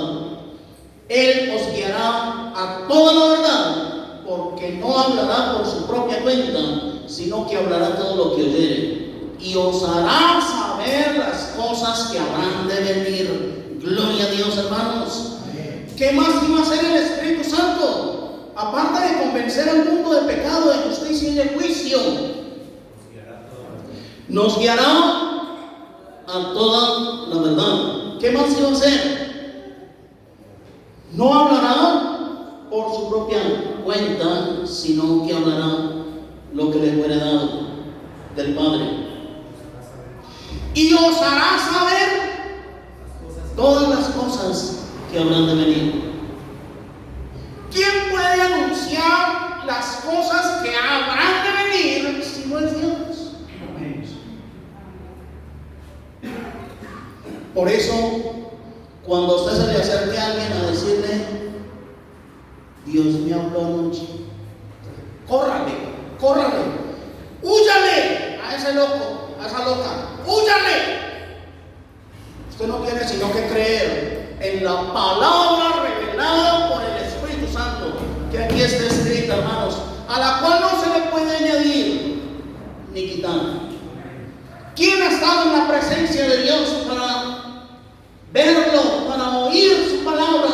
Él os guiará a toda la verdad, porque no hablará por su propia cuenta, sino que hablará todo lo que oyere, y os hará saber las cosas que habrán de venir. Gloria a Dios, hermanos. ¿Qué más iba a hacer el Espíritu Santo? Aparte de convencer al mundo de pecado, de justicia y de juicio, nos guiará a toda la verdad. ¿Qué más iba a hacer? No hablará por su propia cuenta, sino que hablará lo que le fue dado del Padre. Y os hará saber todas las cosas que habrán de venir. ¿Quién puede anunciar las cosas que habrán de venir si no es Dios? Por eso, cuando usted se le acerque a alguien a decirle, Dios me habló anoche, córrale, córrale, húyale a ese loco, a esa loca, húyale. Usted no tiene sino que creer en la palabra revelada por el Espíritu Santo, que aquí está escrita, hermanos, a la cual no se le puede añadir ni quitar. ¿Quién ha estado en la presencia de Dios para verlo, para oír su palabra?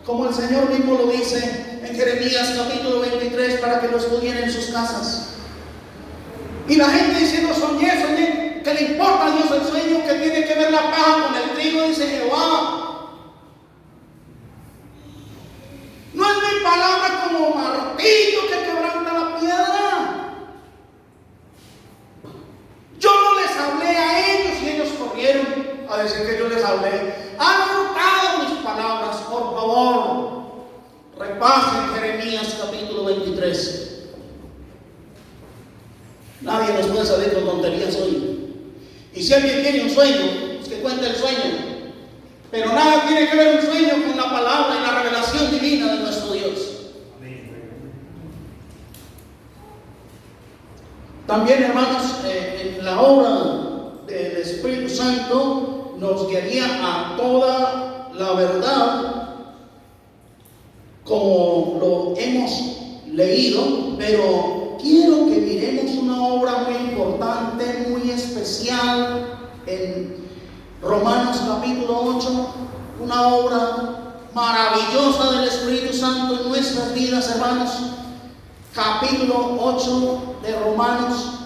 Como el Señor mismo lo dice en Jeremías capítulo 23, para que lo estudien en sus casas. Y la gente diciendo, soñé, soñé. ¿Qué le importa a Dios el sueño? Que tiene que ver la paja con el trigo, dice Jehová. No es mi palabra como martillo que quebranta la piedra. Yo no les hablé a ellos y ellos corrieron a decir que yo les hablé. Han hurtado mis palabras. Por favor, repasen Jeremías capítulo 23. Nadie nos puede salir con tonterías hoy. Y si alguien tiene un sueño, pues que cuente el sueño. Pero nada tiene que ver un sueño con la palabra y la revelación divina de nuestro Dios. También, hermanos, en la obra del Espíritu Santo nos guiaría a toda la verdad, como lo hemos leído, pero quiero que miremos una obra muy importante, muy especial en Romanos capítulo 8, una obra maravillosa del Espíritu Santo en nuestras vidas, hermanos. Capítulo 8 de Romanos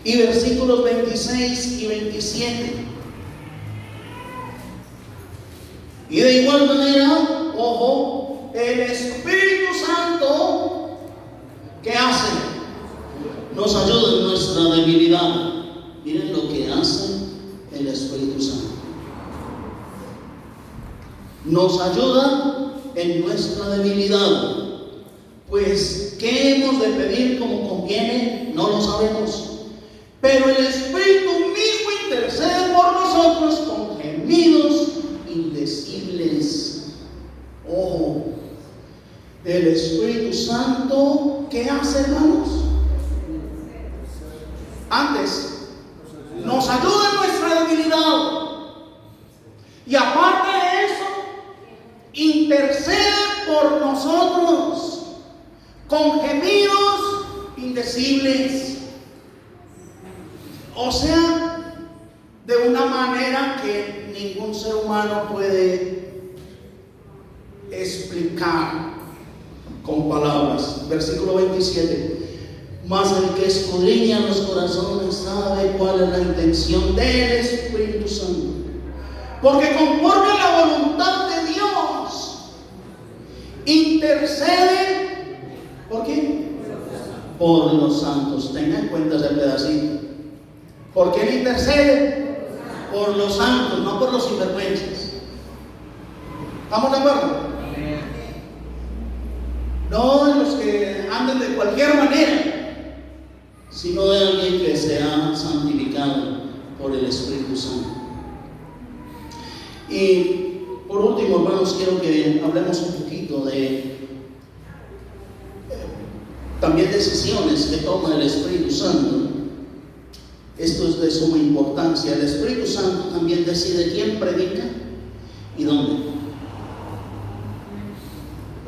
y versículos 26 y 27. Y de igual manera, ojo, el Espíritu Santo, ¿qué hace? Nos ayuda en nuestra debilidad. Miren lo que hace el Espíritu Santo. Nos ayuda en nuestra debilidad. Pues, ¿qué hemos de pedir como conviene? No lo sabemos. Pero el Espíritu mismo intercede por nosotros con gemidos indecibles. Ojo, el Espíritu Santo, ¿qué hace, hermanos? Antes, nos ayuda en nuestra debilidad. Y aparte de eso, intercede por nosotros con gemidos indecibles. O sea, de una manera que ningún ser humano puede explicar con palabras. Versículo 27. Mas el que escudriña los corazones sabe cuál es la intención del Espíritu Santo. Porque conforme a la voluntad de Dios, intercede. ¿Por qué? Por los santos. Tengan en cuenta ese pedacito. ¿Por qué él intercede? Por los santos, no por los sinvergüenzas. ¿Estamos de acuerdo? No de los que anden de cualquier manera, sino de alguien que sea santificado por el Espíritu Santo. Y por último, hermanos, quiero que hablemos un poquito de también decisiones que toma el Espíritu Santo. Esto es de suma importancia. El Espíritu Santo también decide quién predica y dónde.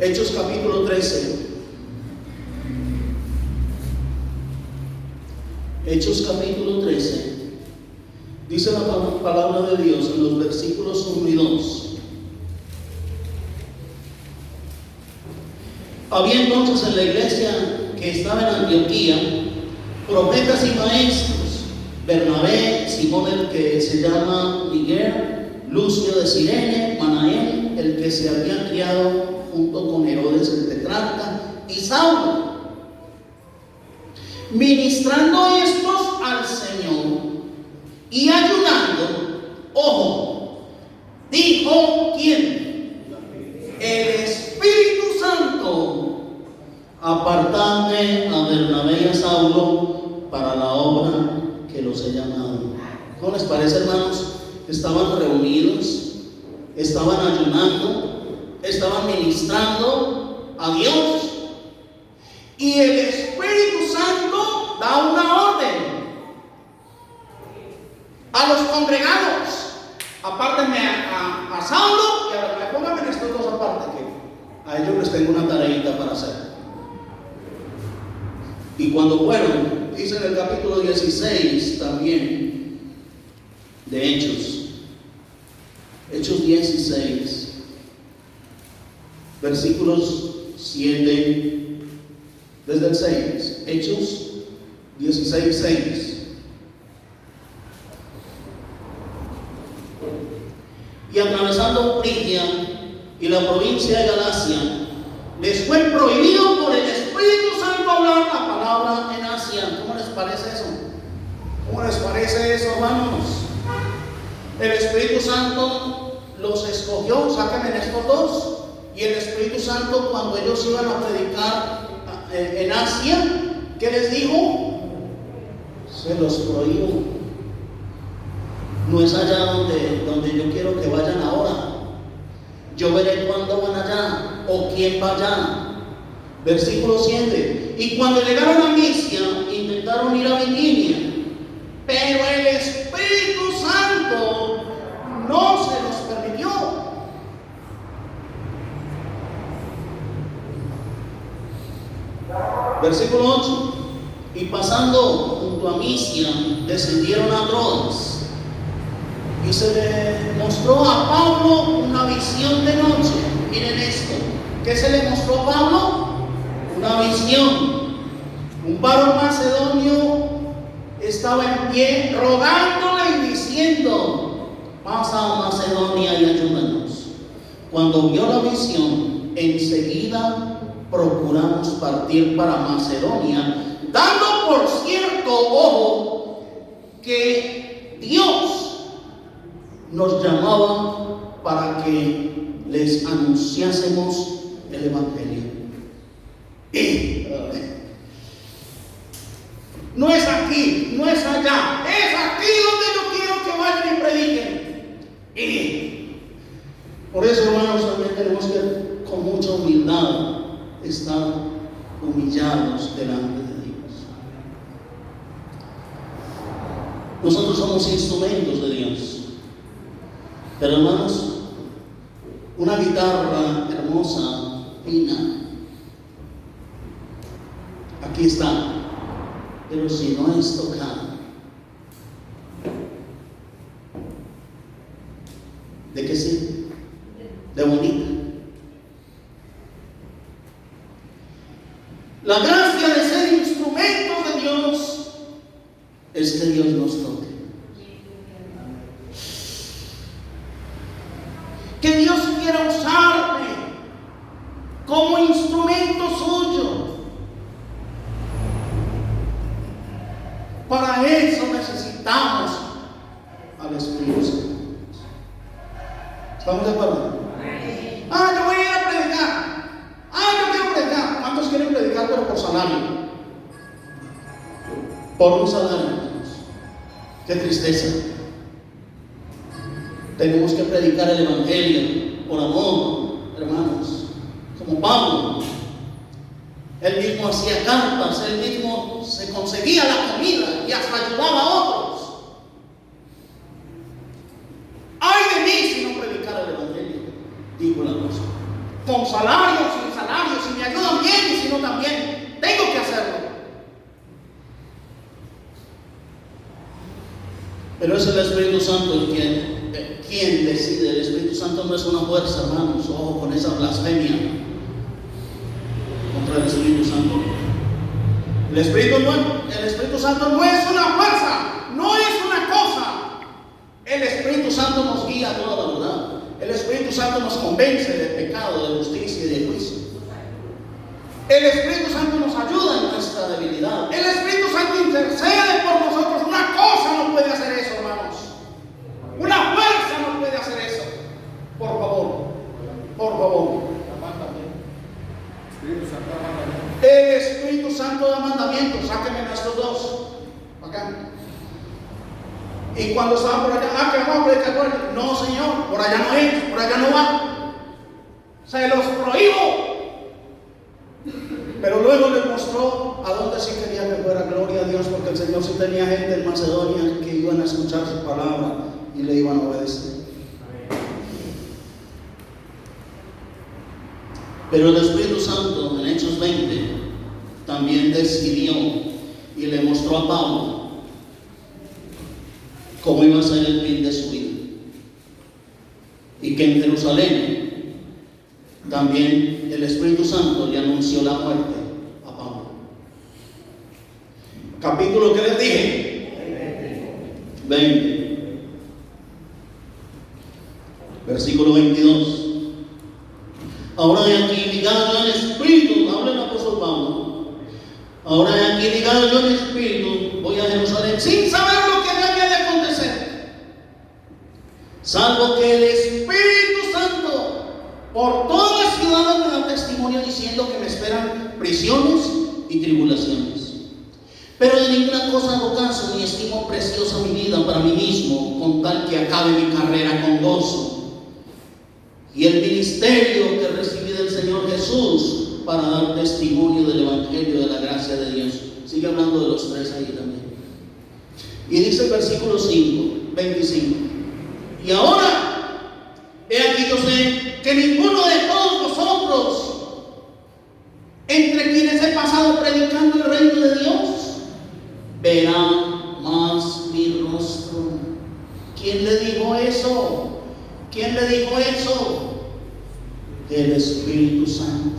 Hechos capítulo 13. Hechos capítulo 13. Dice la palabra de Dios en los versículos 1 y 2. Había entonces en la iglesia que estaba en Antioquía profetas y maestros: Bernabé, Simón el que se llama Niger, Lucio de Cirene, Manaén, el que se había criado junto con Herodes el tetrarca, y Saulo. Ministrando estos al Señor y ayunando, ojo, dijo ¿quién? El Espíritu Santo: apartadme a Bernabé y a Saulo para la obra que los he llamado. ¿Cómo les parece, hermanos? estaban reunidos, estaban ayunando, estaban ministrando a Dios. Y el Espíritu Santo da una orden a los congregados. Apártenme a Saulo y a pónganme estos dos aparte, que a ellos les tengo una tareita para hacer. Y cuando fueron, dice en el capítulo 16 también de Hechos 16, versículos 7, desde el 6, Hechos 16, 6. Y atravesando Frigia y la provincia de Galacia, les fue prohibido por el Espíritu Santo hablar la palabra en Asia. ¿Cómo les parece eso? ¿Cómo les parece eso, hermanos? El Espíritu Santo los escogió, sáquenme en estos dos. Y el Espíritu Santo, cuando ellos iban a predicar en Asia, ¿qué les dijo? Se los prohíbo. No es allá donde yo quiero que vayan ahora. Yo veré cuándo van allá o quién va allá. Versículo 7. Y cuando llegaron a Misia, intentaron ir a Bitinia, pero el Espíritu Santo no se los permitió. Versículo 8. Y pasando junto a Misia, descendieron a Troas. Y se le mostró a Pablo una visión de noche. Miren esto. ¿Qué se le mostró a Pablo? Una visión. Un varón macedonio estaba en pie rogándole y diciendo: pasa a Macedonia y ayúdanos. Cuando vio la visión, enseguida procuramos partir para Macedonia, dando por cierto, ojo, que Dios nos llamaba para que les anunciásemos el Evangelio. Y no es aquí, no es allá, es aquí donde yo quiero que vayan y prediquen. Y por eso, hermanos, también tenemos que con mucha humildad estar humillados delante de Dios. Nosotros somos instrumentos de Dios. Pero, hermanos, una guitarra hermosa, fina, aquí está. Pero si no es tocada, ¿de qué sirve? De bonita. La gracia de ser instrumentos de Dios es que Dios nos toque. Que Dios quiera usarme como instrumento suyo. Para eso necesitamos al Espíritu Santo. ¿Estamos de acuerdo? Yo voy a ir a predicar. Yo quiero predicar. ¿Cuántos quieren predicar pero por salario? Por un salario. Qué tristeza. Tenemos que predicar el Evangelio por amor, hermanos. Como Pablo. Él mismo hacía cartas, él mismo se conseguía la comida y hasta ayudaba a otros. ¡Ay de mí si no predicara el Evangelio!, dijo el apóstol. Con salario, sin salario, si me ayudan bien y si no también, tengo que hacerlo. Pero es el Espíritu Santo quien decide. El Espíritu Santo no es una fuerza, hermanos. Ojo con esa blasfemia contra el Espíritu Santo. El Espíritu Santo no es una fuerza, no es una cosa. El Espíritu Santo nos guía a toda la verdad. El Espíritu Santo nos convence de pecado, de justicia y de juicio. El Espíritu Santo nos ayuda en nuestra debilidad. El Espíritu Santo intercede por nosotros. Una cosa no puede hacer eso, hermanos. Una fuerza no puede hacer eso. Por favor, por favor. El Espíritu Santo da mandamientos. Sáquenme estos dos. Acá. Y cuando estaba por allá, que vamos a predicar por allá. No, Señor, por allá no es, por allá no va. Se los prohíbo. Pero luego le mostró a dónde sí quería que fuera. Gloria a Dios, porque el Señor sí tenía gente en Macedonia que iban a escuchar su palabra y le iban a obedecer. Pero el Espíritu Santo en Hechos 20 también decidió y le mostró a Pablo cómo iba a ser el fin de su vida. Y que en Jerusalén también el Espíritu Santo le anunció la muerte a Pablo. Capítulo que les dije, 20, versículo 22. Ahora he aquí ligado yo en espíritu, habla el apóstol Pablo. Ahora he aquí ligado yo en espíritu, voy a Jerusalén sin saber lo que me había de acontecer, salvo que el Espíritu Santo por toda la ciudad me da testimonio diciendo que me esperan prisiones y tribulaciones. Pero de ninguna cosa hago caso, ni estimo preciosa mi vida para mí mismo, con tal que acabe mi carrera con gozo y el ministerio que recibí del Señor Jesús para dar testimonio del Evangelio de la gracia de Dios. Sigue hablando de los tres ahí también. Y dice el versículo 25. Y ahora, he aquí yo sé que ninguno de todos vosotros, entre quienes he pasado predicando el reino de Dios, verá más mi rostro. ¿Quién le dijo eso? ¿Quién le dijo eso? El Espíritu Santo.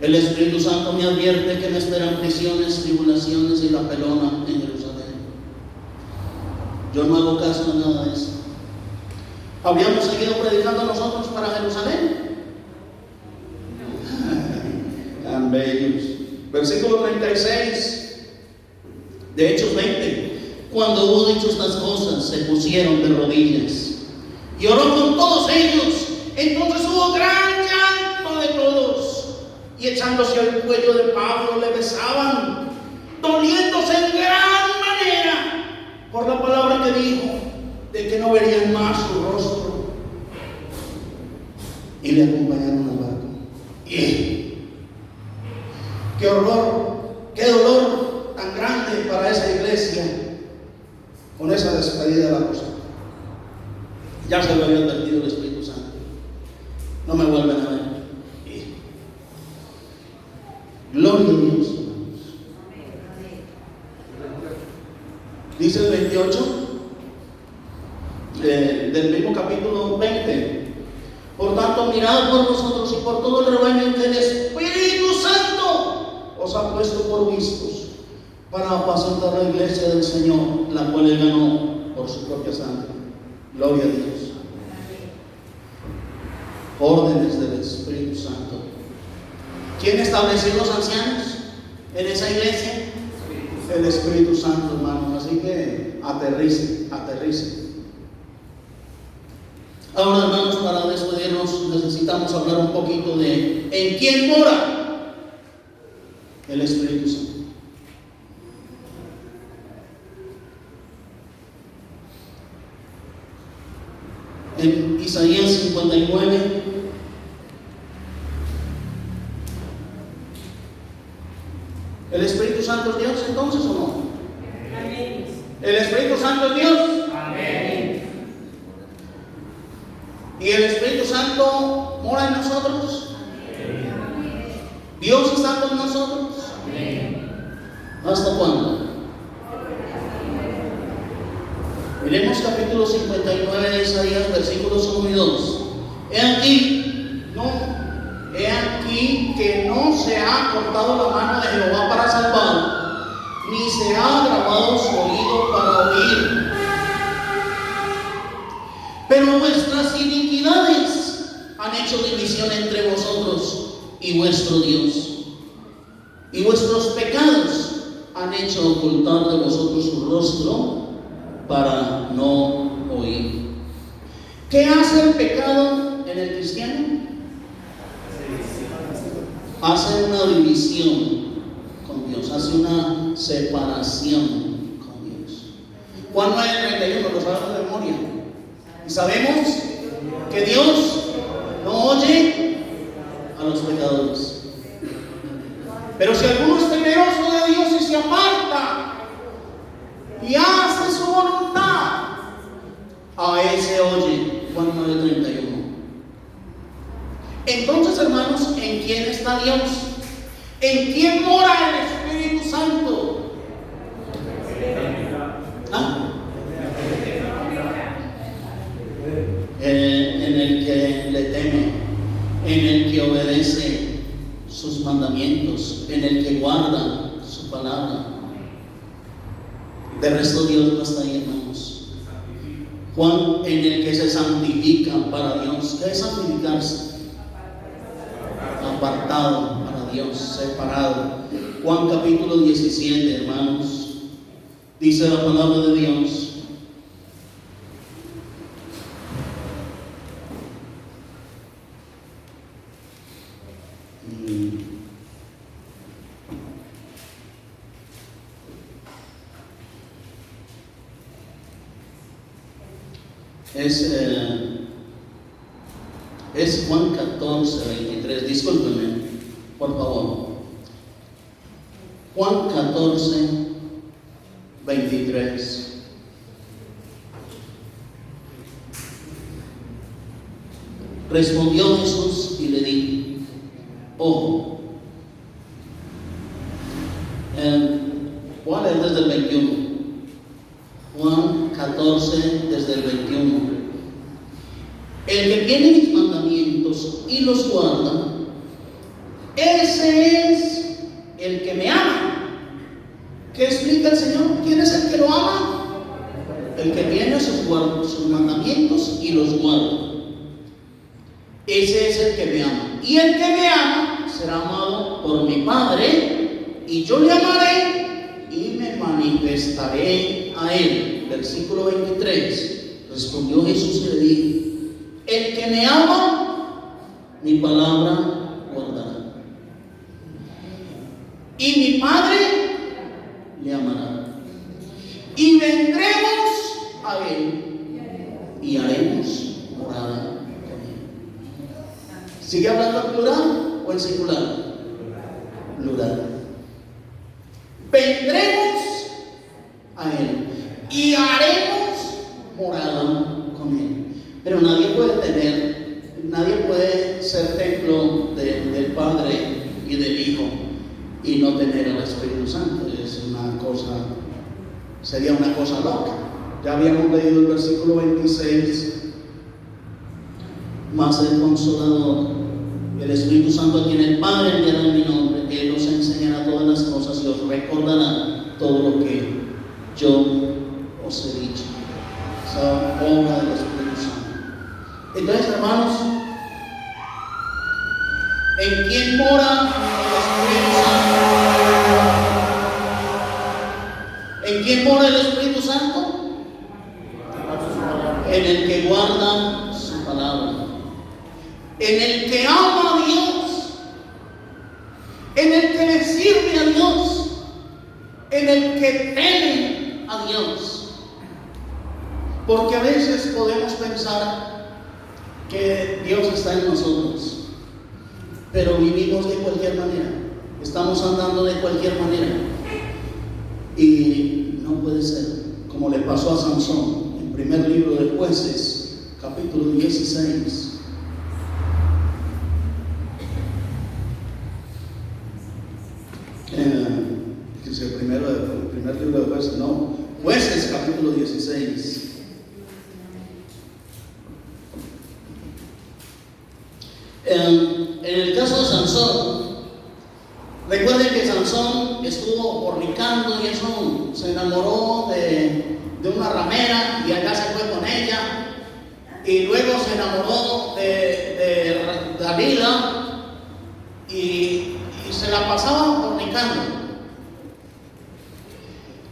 El Espíritu Santo me advierte que me esperan prisiones, tribulaciones y la pelona en Jerusalén. Yo no hago caso de nada de eso. ¿Habíamos seguido predicando nosotros para Jerusalén? Tan bellos. Versículo 36 de Hechos 20. Cuando hubo dicho estas cosas, se pusieron de rodillas y oró con todos ellos. Entonces hubo gran llanto de todos, y echándose al cuello de Pablo le besaban, doliéndose en gran manera por la palabra que dijo, de que no verían más su rostro. Y le acompañaron al barco. Y qué horror, qué dolor tan grande para esa iglesia con esa despedida de la cosa. Ya se lo había advertido el Espíritu Santo. No me vuelven a ver. Gloria a Dios. Dice el 28 del mismo capítulo 20. Por tanto, mirad por vosotros y por todo el rebaño que el Espíritu Santo os ha puesto por obispos para apacentar la iglesia del Señor, la cual él ganó por su propia sangre. Gloria a Dios. Órdenes del Espíritu Santo. ¿Quién estableció los ancianos en esa iglesia? El Espíritu Santo, hermanos. Así que aterrice. Ahora, hermanos, para despedirnos necesitamos hablar un poquito de ¿en quién mora el Espíritu Santo? En Isaías 59, ¿el Espíritu Santo es Dios entonces o no? Amén. ¿El Espíritu Santo es Dios? Amén. ¿Y el Espíritu Santo mora en nosotros? Amén. ¿Dios está con nosotros? Amén. ¿Hasta cuándo? Miremos capítulo 59 de Isaías, versículos 1 y 2. He aquí que no se ha cortado la mano de Jehová para salvar, ni se ha agravado su oído para oír. Pero vuestras iniquidades han hecho división entre vosotros y vuestro Dios, y vuestros pecados han hecho ocultar de vosotros su rostro para no oír. ¿Qué hace el pecado en el cristiano? Hace una división con Dios, hace una separación con Juan 9:31, lo sabemos de memoria. Y sabemos que Dios no oye a los pecadores. Pero si alguno es temeroso de Dios y se aparta y hace su voluntad, a ese oye. Juan 9:31. Entonces, hermanos, ¿en quién está Dios? ¿En quién mora el Espíritu Santo? ¿Ah? En el que le teme, en el que obedece sus mandamientos, en el que guarda su palabra. De resto, Dios no está ahí, hermanos. Juan, en el que se santifica para Dios. ¿Qué es santificarse? Apartado para Dios, separado. Juan capítulo 17, hermanos, dice la palabra de Dios. Es Juan 14:23. Discúlpenme, por favor. Juan 14:23. Respondió Jesús y le dijo: ojo. ¿Cuál es desde el 21? Juan 14, desde el 21. El que tiene mis mandamientos y los guarda, ese es el que me ama. ¿Qué explica el Señor? ¿Quién es el que lo ama? El que tiene sus mandamientos y los guarda. Ese es el que me ama. Y el que me ama será amado por mi Padre, y yo le amaré y me manifestaré a él. Versículo 23. Respondió Jesús y le dijo: el que me ama, mi palabra guardará, y mi Padre le amará, y vendremos a él y haremos morada con él. ¿Sigue hablando en plural o en singular? Plural. Vendremos a él y haremos morada con él. Pero nadie puede ser templo del Padre y del Hijo y no tener al Espíritu Santo. Sería una cosa loca. Ya habíamos leído el versículo 26. Mas el Consolador, el Espíritu Santo, a quien el Padre enviará en mi nombre, Él os enseñará todas las cosas y os recordará todo lo que yo os he dicho. Esa obra del Espíritu Santo. Entonces, hermanos, ¿en quién mora el Espíritu Santo? ¿En quién mora el Espíritu Santo? En el que guarda su palabra, en el que ama a Dios, en el que le sirve a Dios, en el que teme a Dios. Porque a veces podemos pensar que Dios está en nosotros, pero vivimos de cualquier manera, estamos andando de cualquier manera, y no puede ser, como le pasó a Sansón en el primer libro de Jueces, capítulo 16. El primer libro de Jueces, no, Jueces, capítulo 16. En el caso de Sansón, recuerden que Sansón estuvo fornicando y eso, se enamoró de una ramera y allá se fue con ella, y luego se enamoró de Dalila y se la pasaban fornicando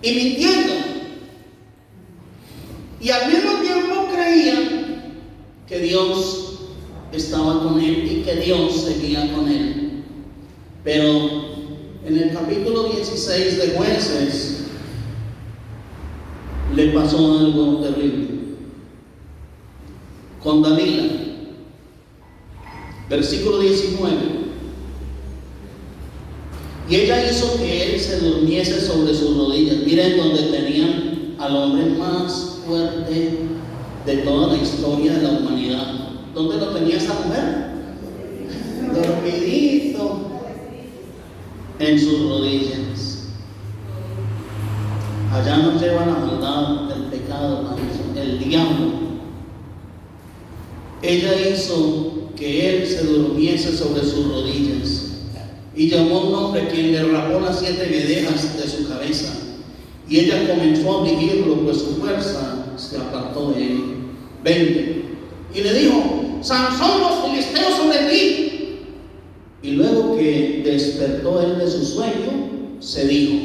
y mintiendo, y al mismo tiempo creían que Dios estaba con él y que Dios seguía con él. Pero en el capítulo 16 de Jueces le pasó algo terrible. Con Dalila, versículo 19. Y ella hizo que él se durmiese sobre sus rodillas. Miren donde tenían al hombre más fuerte de toda la historia de la humanidad. ¿Dónde lo tenía esta mujer? Dormidito en sus rodillas. Allá nos lleva la maldad, el pecado, el diablo. Ella hizo que él se durmiese sobre sus rodillas y llamó a un hombre quien le rapó las 7 guedejas de su cabeza, y ella comenzó a afligirlo, pues su fuerza se apartó de él. 20. Y le dijo: Sansón, los filisteos sobre ti. Y luego que despertó él de su sueño, se dijo: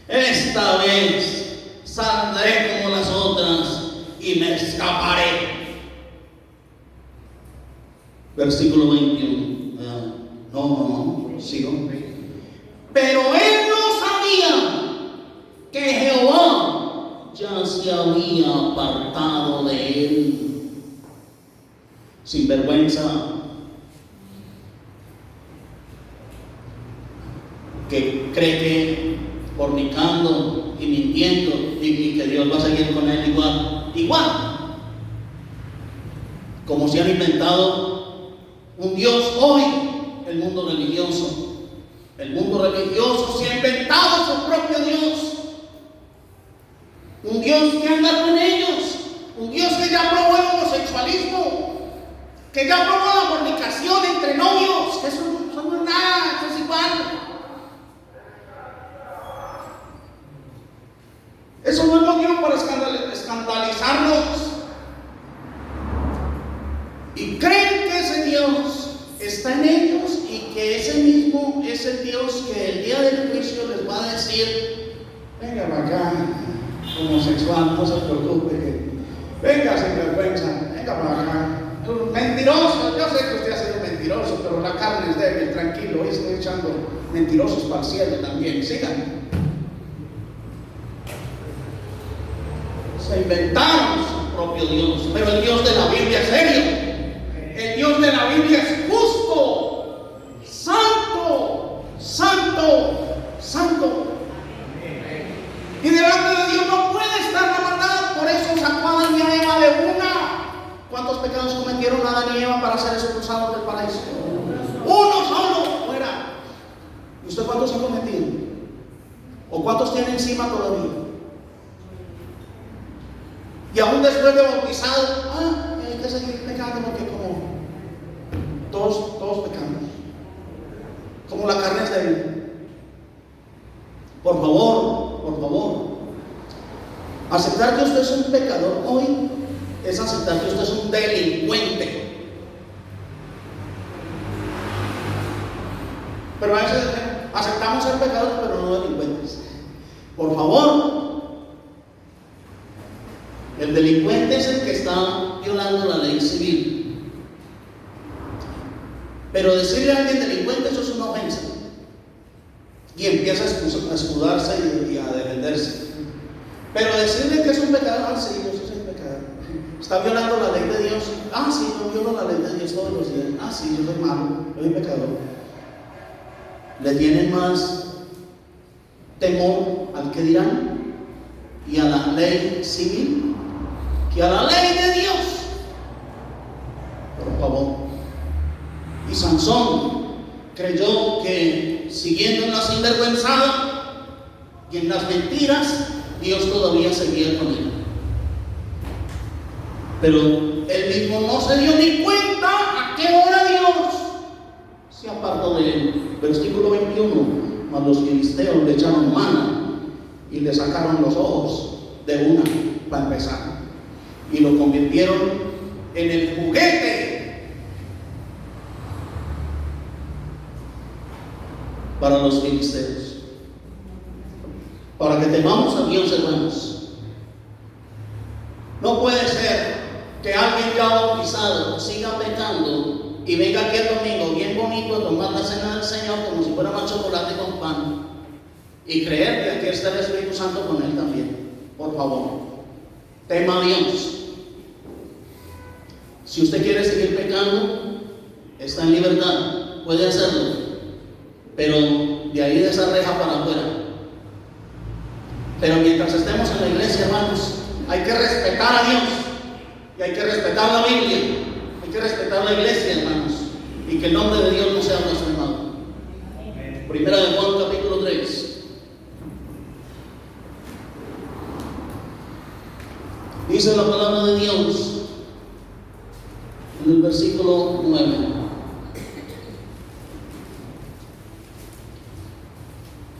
esta vez saldré como las otras y me escaparé. Versículo 21. No, sigo. Pero él no sabía que Jehová ya se había apartado de él. Sin vergüenza, que cree que fornicando y mintiendo y que Dios va a seguir con él igual, como si han inventado un Dios hoy. El mundo religioso se ha inventado su propio Dios, un Dios que anda con ellos, un Dios que ya aprobó el homosexualismo, que ya aprobó la fornicación entre novios, que eso no es nada, eso es igual. Eso no es motivo para escandalizarnos. Y creen que ese Dios está en ellos y que ese mismo es el Dios que el día del juicio les va a decir: venga para acá, homosexual, no se preocupe, venga sin vergüenza, venga para acá. Mentiroso, yo sé que usted ha sido mentiroso, pero la carne es débil, tranquilo, hoy estoy echando mentirosos para el cielo también, sigan. Se inventaron su propio Dios, pero el Dios de la Biblia es serio. El Dios de la Biblia es justo, santo, santo, santo. Y delante de Dios no puede estar la maldad. Por eso sacó a Adán y a Eva de una. ¿Cuántos pecados cometieron Adán y Eva para ser expulsados del paraíso? Uno solo, fuera. ¿Y usted cuántos ha cometido? ¿O cuántos tiene encima todavía? Y aún después de bautizado, hay que seguir pecando, porque como todos pecamos, como la carne es débil. Por favor, aceptar que usted es un pecador hoy es aceptar que usted es un delincuente. Pero a veces aceptamos ser pecadores, pero no delincuentes. Por favor. El delincuente es el que está violando la ley civil. Pero decirle a alguien delincuente, eso es una ofensa. Y empieza a escudarse y a defenderse. Pero decirle que es un pecador, sí, yo soy un pecador. Está violando la ley de Dios. Sí, yo violo la ley de Dios todos los días. Sí, yo soy malo, yo soy pecador. Le tienen más temor al que dirán y a la ley civil que a la ley de Dios. Por favor. Y Sansón creyó que siguiendo en la sinvergüenzada y en las mentiras, Dios todavía seguía con él. Pero él mismo no se dio ni cuenta a qué hora Dios se apartó de él. Versículo 21. Mas los filisteos le echaron mano y le sacaron los ojos de una, para empezar, y lo convirtieron en el juguete para los filisteos. Para que temamos a Dios, hermanos. No puede ser que alguien ya bautizado siga pecando y venga aquí el domingo bien bonito a tomar la cena del Señor como si fuera más chocolate con pan y creer que aquí está el Espíritu Santo con él también. por favor, tema a Dios. Si usted quiere seguir pecando, está en libertad, puede hacerlo, pero de ahí de esa reja para afuera. Pero mientras estemos en la iglesia, hermanos, hay que respetar a Dios y hay que respetar la Biblia, hay que respetar la iglesia, hermanos, y que el nombre de Dios no sea blasfemado. Primera de Juan, capítulo 3. Dice la palabra de Dios en el versículo 9.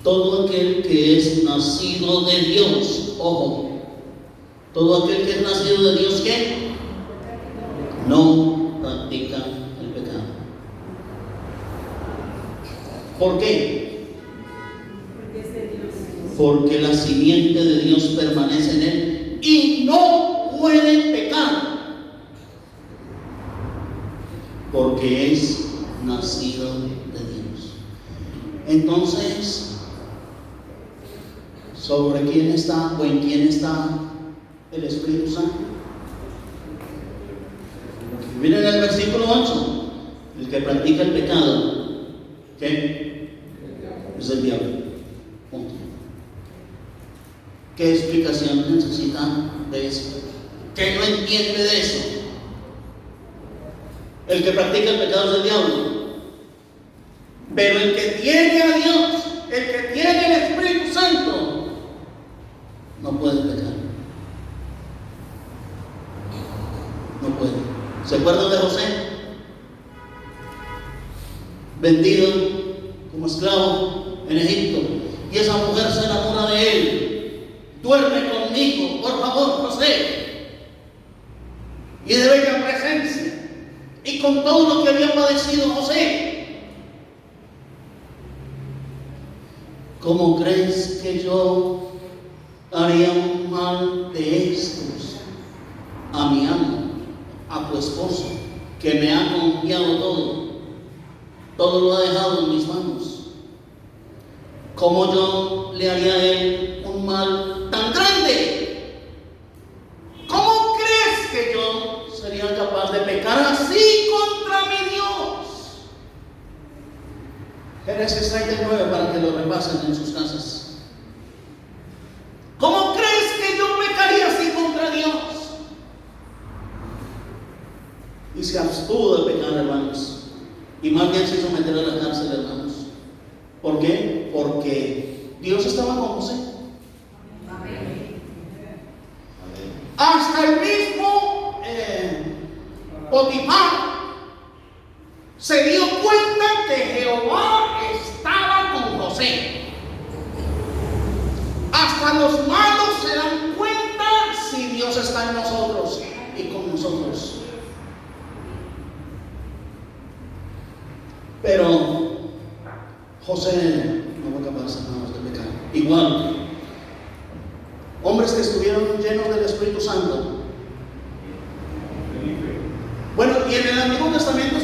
Todo aquel que es nacido de Dios, ojo, todo aquel que es nacido de Dios, ¿qué? No practica el pecado. ¿Por qué? Porque la simiente de Dios permanece en él y no puede pecar, porque es nacido de Dios. Entonces, ¿sobre quién está o en quién está el Espíritu Santo? Miren el versículo 8. El que practica el pecado, ¿qué? Es el diablo. Punto. ¿Qué explicación necesita de eso? ¿Qué no entiende de eso? El que practica el pecado es el diablo. Pero el que tiene a Dios, el que tiene el Espíritu Santo, no puede pecar. No puede. ¿Se acuerdan de José? Vendido como esclavo en Egipto. Y esa mujer se enamora de él. Duerme conmigo, por favor, José. Y de bella presencia. Y con todo lo que había padecido José. ¿Cómo crees que yo haría un mal de estos a mi amo, a tu esposo, que me ha confiado todo? Todo lo ha dejado en mis manos. ¿Cómo yo le haría a él un mal tan grande? ¿Cómo crees que yo sería capaz de pecar así contra mi Dios? Génesis 39, para que lo repasen en sus casas. ¿Cómo crees que yo pecaría así contra Dios? Y se abstuvo de pecar, hermanos. Y más bien se hizo meter a la cárcel, hermanos. ¿Por qué? Porque Dios estaba con José. Hasta el mismo Potifar se dio cuenta que Jehová estaba con José. Hasta los malos se dan cuenta si Dios está en nosotros y con nosotros. Pero José no fue capaz, hermanos, de pecar. Igual, hombres que estuvieron llenos del Espíritu Santo. Bueno, y en el Antiguo Testamento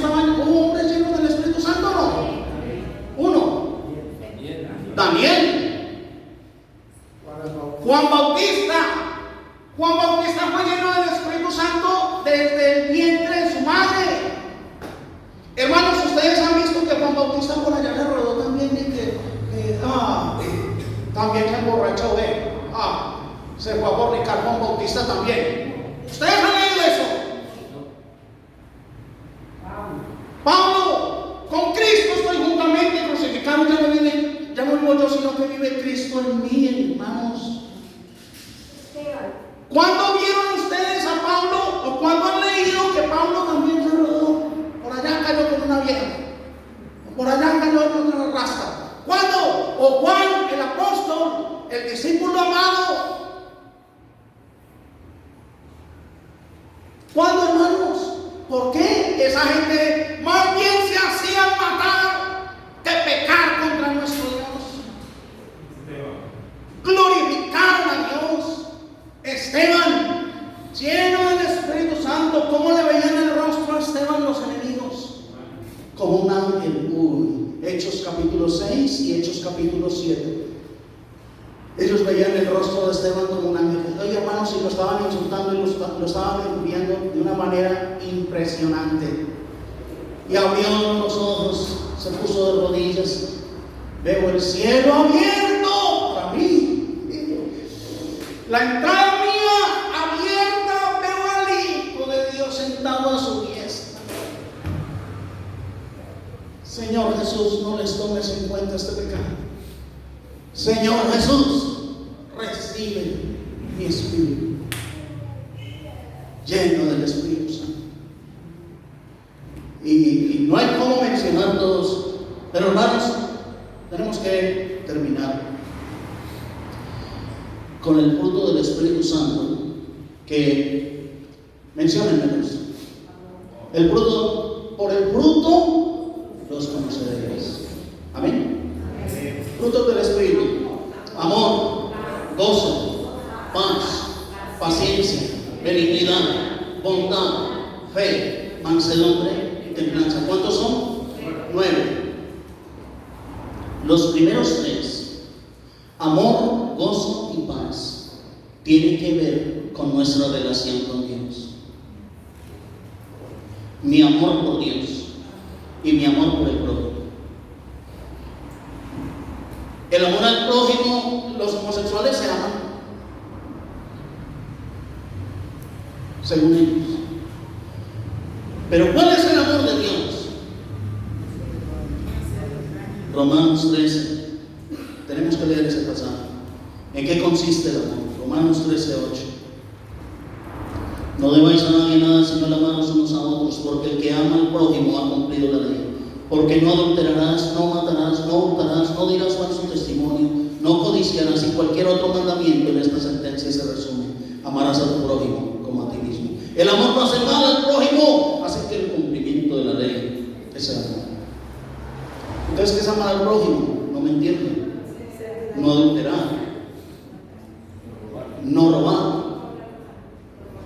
hubo hombres llenos del Espíritu Santo, ¿no? Uno, Daniel, Juan Bautista. Juan Bautista fue lleno del Espíritu Santo desde el vientre de su madre. Hermanos, ustedes han visto que Juan Bautista por allá le rodó también y que también se emborrachó, se fue a borricar Juan Bautista también. ¿Ustedes han leído eso? Pablo, con Cristo estoy juntamente crucificado, ya no vivo yo, sino que vive Cristo en mí, hermanos. ¿Cuándo vieron ustedes a Pablo o cuándo han leído que Pablo también se rodó? Por allá cayó con una vieja, por allá cayó con una rasta. ¿Cuándo? O Juan, el apóstol, el discípulo amado. ¿Cuándo, hermanos? ¿Por qué? Esa gente más bien se hacían matar que pecar contra nuestro Dios. Glorificaron a Dios. Esteban, lleno del Espíritu Santo, ¿cómo le veían el rostro a Esteban los enemigos? Como un ángel. Hechos capítulo 6 y Hechos capítulo 7. Ellos Ellos veían el rostro de Esteban como un ángel. Oye, hermanos, y lo estaban insultando y lo estaban encubriendo de una manera impresionante. Y abrió los ojos, se puso de rodillas. Veo el cielo abierto para mí. La entrada mía abierta. Veo al Hijo de Dios sentado a su diestra. Señor Jesús, no les tomes en cuenta este pecado. Señor Jesús, recibe mi espíritu, lleno del Espíritu Santo. Y no hay cómo mencionar todos, pero hermanos, tenemos que terminar con el fruto del Espíritu Santo, que menciónenmelos. El fruto, por el fruto los conoceréis. Amén. Frutos del Espíritu: amor, gozo, paz, paciencia, benignidad, bondad, fe, mansedumbre y templanza. ¿Cuántos son? 9. Los primeros 3, amor, gozo y paz, tienen que ver con nuestra relación con Dios. Mi amor por Dios y mi amor por el prójimo. El amor al prójimo, los homosexuales se aman, según ellos. Pero ¿cuál es el amor de Dios? Romanos 13. Tenemos que leer ese pasaje. ¿En qué consiste el amor? Romanos 13:8. No debáis a nadie nada sino el amarnos unos a otros, porque el que ama al prójimo ha cumplido la ley. Porque no adulterarás, no matarás, no hurtarás, no dirás falso testimonio, no codiciarás, y cualquier otro mandamiento en esta sentencia se resume: amarás a tu prójimo como a ti mismo. El amor no hace mal al prójimo, hace que el cumplimiento de la ley es el amor. Entonces, ¿qué es amar al prójimo? No mentirle, no adulterar, no robar,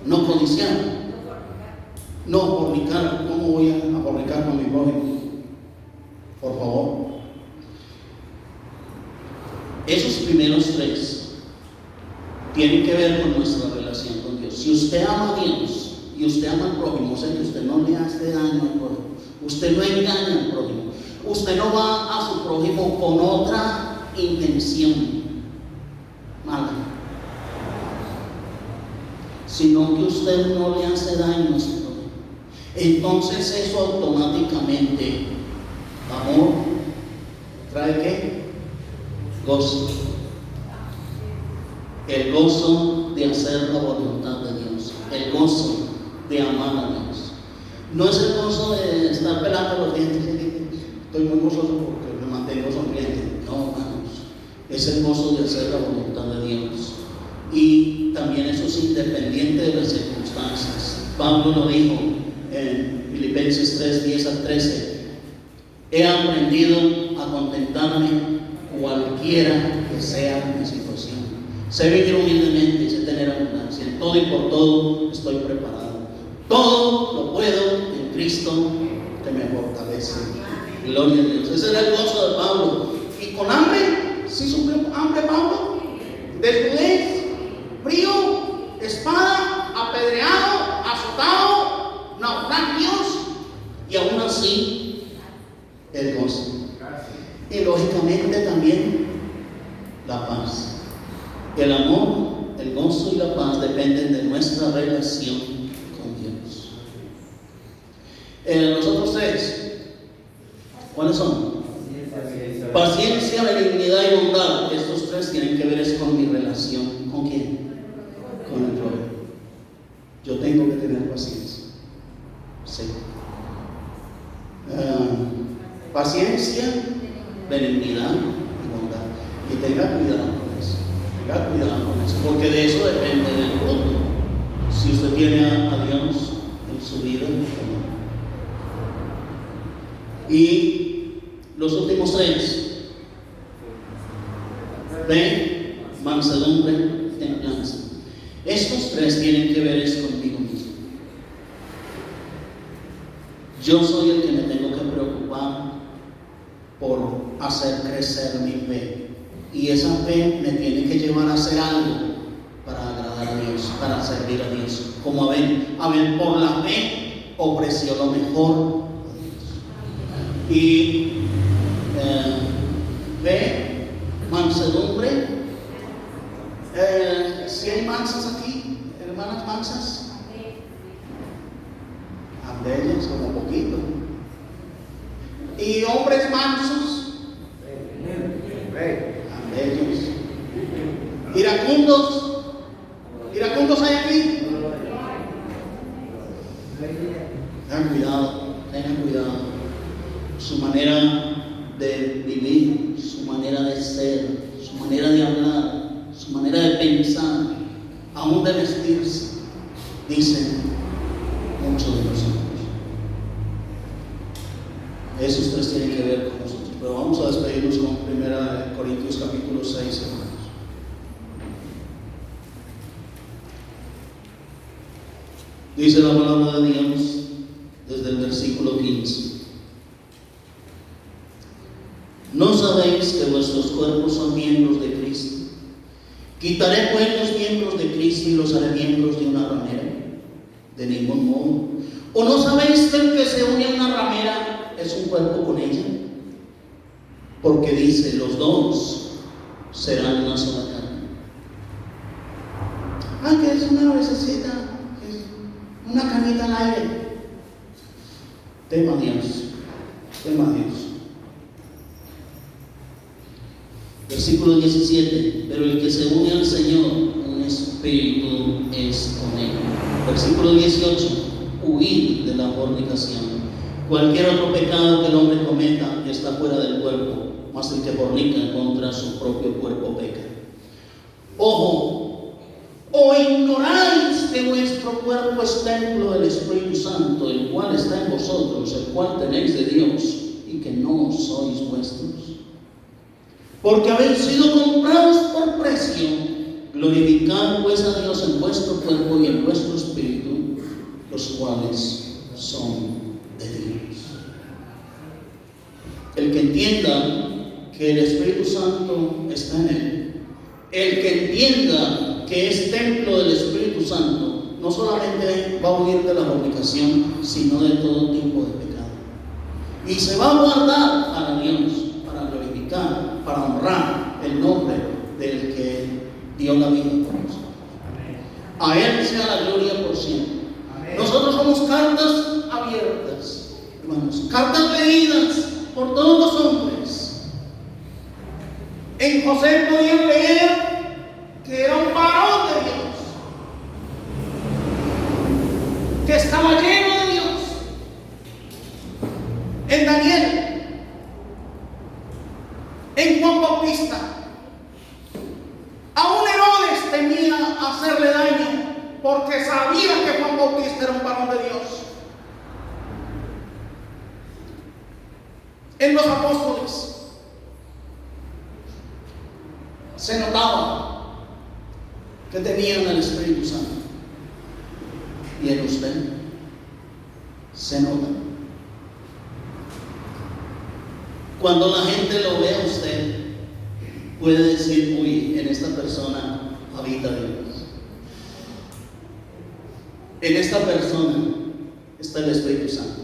no codiciar, no fornicar. ¿Cómo voy a fornicar con mi prójimo? Por favor. Esos primeros 3 tienen que ver con nuestra relación con Dios. Si usted ama a Dios y usted ama al prójimo, o sea que usted no le hace daño al prójimo, usted no engaña al prójimo, usted no va a su prójimo con otra intención mala, sino que usted no le hace daño a su prójimo, entonces eso automáticamente, amor, ¿trae qué? Gozo. El gozo de hacer la voluntad de Dios, el gozo de amar a Dios. No es el gozo de estar pelando los dientes. Estoy muy gozoso porque me mantengo sonriente. No, hermanos, es el gozo de hacer la voluntad de Dios. Y también eso es independiente de las circunstancias. Pablo lo dijo en Filipenses 3:10-13. He aprendido a contentarme cualquiera que sea mi situación. Sé vivir humildemente, sé tener abundancia. En todo y por todo estoy preparado. Todo lo puedo en Cristo que me fortalece. Gloria a Dios. Ese era el gozo de Pablo. Y con hambre, ¿sí sufrió hambre Pablo? Desnudez, frío, espada, apedreado, azotado, naufragios, y aún así el gozo. Y lógicamente también la paz. El amor, el gozo y la paz dependen de nuestra relación con Dios. Los otros 3, ¿cuáles son? Paciencia, benignidad y bondad. Estos 3 tienen que ver es con mi relación. ¿Con quién? Con el prójimo. Yo tengo que tener paciencia. Sí. Paciencia, benignidad y bondad. Y tenga cuidado con eso. Tenga cuidado con eso, porque de eso depende del fruto. Si usted tiene a Dios en su vida, y los últimos 3: fe, mansedumbre, templanza. Estos 3 tienen que ver es conmigo mismo. Yo soy el que me tengo que preocupar por hacer crecer mi fe Y esa fe me tiene que llevar a hacer algo para agradar a Dios, para servir a Dios. Como Abel. Abel por la fe ofreció lo mejor a Dios. Y fe, mansedumbre. Si hay mansas aquí, hermanas mansas. Bellas, como poquito. Y hombres mansos. Bellos. Iracundos. ¿Iracundos hay aquí? Tengan cuidado. Su manera de vivir, su manera de ser, su manera de hablar, su manera de pensar, aún de vestirse, dicen mucho de nosotros. Esos tres tienen que ver con nosotros. Pero vamos a despedirnos con 1 Corintios capítulo 6, hermanos. Dice la palabra de Dios desde el versículo 15. ¿No sabéis que vuestros cuerpos son miembros de Cristo? ¿Quitaré pues los miembros de Cristo y los haré miembros de una ramera? De ningún modo. ¿O no sabéis que el que se une a una ramera es un cuerpo con ella? Porque dice, los dos serán una sola carne. Que es una vececita, una canita al aire. Tema a Dios. Versículo 17. Pero el que se une al Señor, un espíritu es con él. Versículo 18. Huid de la fornicación. Cualquier otro pecado que el hombre cometa está fuera del cuerpo, mas el que fornica contra su propio cuerpo peca. Ojo, ¿o ignoráis que vuestro cuerpo es templo del Espíritu Santo, el cual está en vosotros, el cual tenéis de Dios, y que no sois vuestros? Porque habéis sido comprados por precio. Glorificad pues a Dios en vuestro cuerpo y en vuestro espíritu, los cuales son de Dios. El que entienda que el Espíritu Santo está en él, el que entienda que es templo del Espíritu Santo, no solamente va a huir de la fornicación, sino de todo tipo de pecado. Y se va a guardar para Dios, para glorificar, para honrar el nombre del que dio la vida por nosotros. A Él sea la gloria por siempre. Nosotros somos cartas abiertas, hermanos, cartas leídas por todos los hombres. En José podían leer que era un varón de Dios, que estaba lleno de Dios. En Daniel, en Juan Bautista, aún Herodes temía hacerle daño porque sabía que Juan Bautista era un varón de Dios. En los apóstoles se notaba que tenían el Espíritu Santo. Y en usted se nota. Cuando la gente lo ve a usted, puede decir, uy, en esta persona habita Dios. En esta persona está el Espíritu Santo.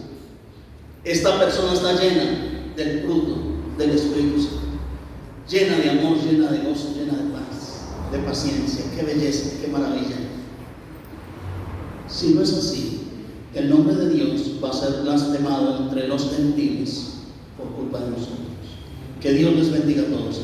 Esta persona está llena del fruto del Espíritu Santo. Llena de amor, llena de gozo, llena de paz, de paciencia. Qué belleza, qué maravilla. Si no es así, el nombre de Dios va a ser blasfemado entre los gentiles por culpa de nosotros. Que Dios les bendiga a todos.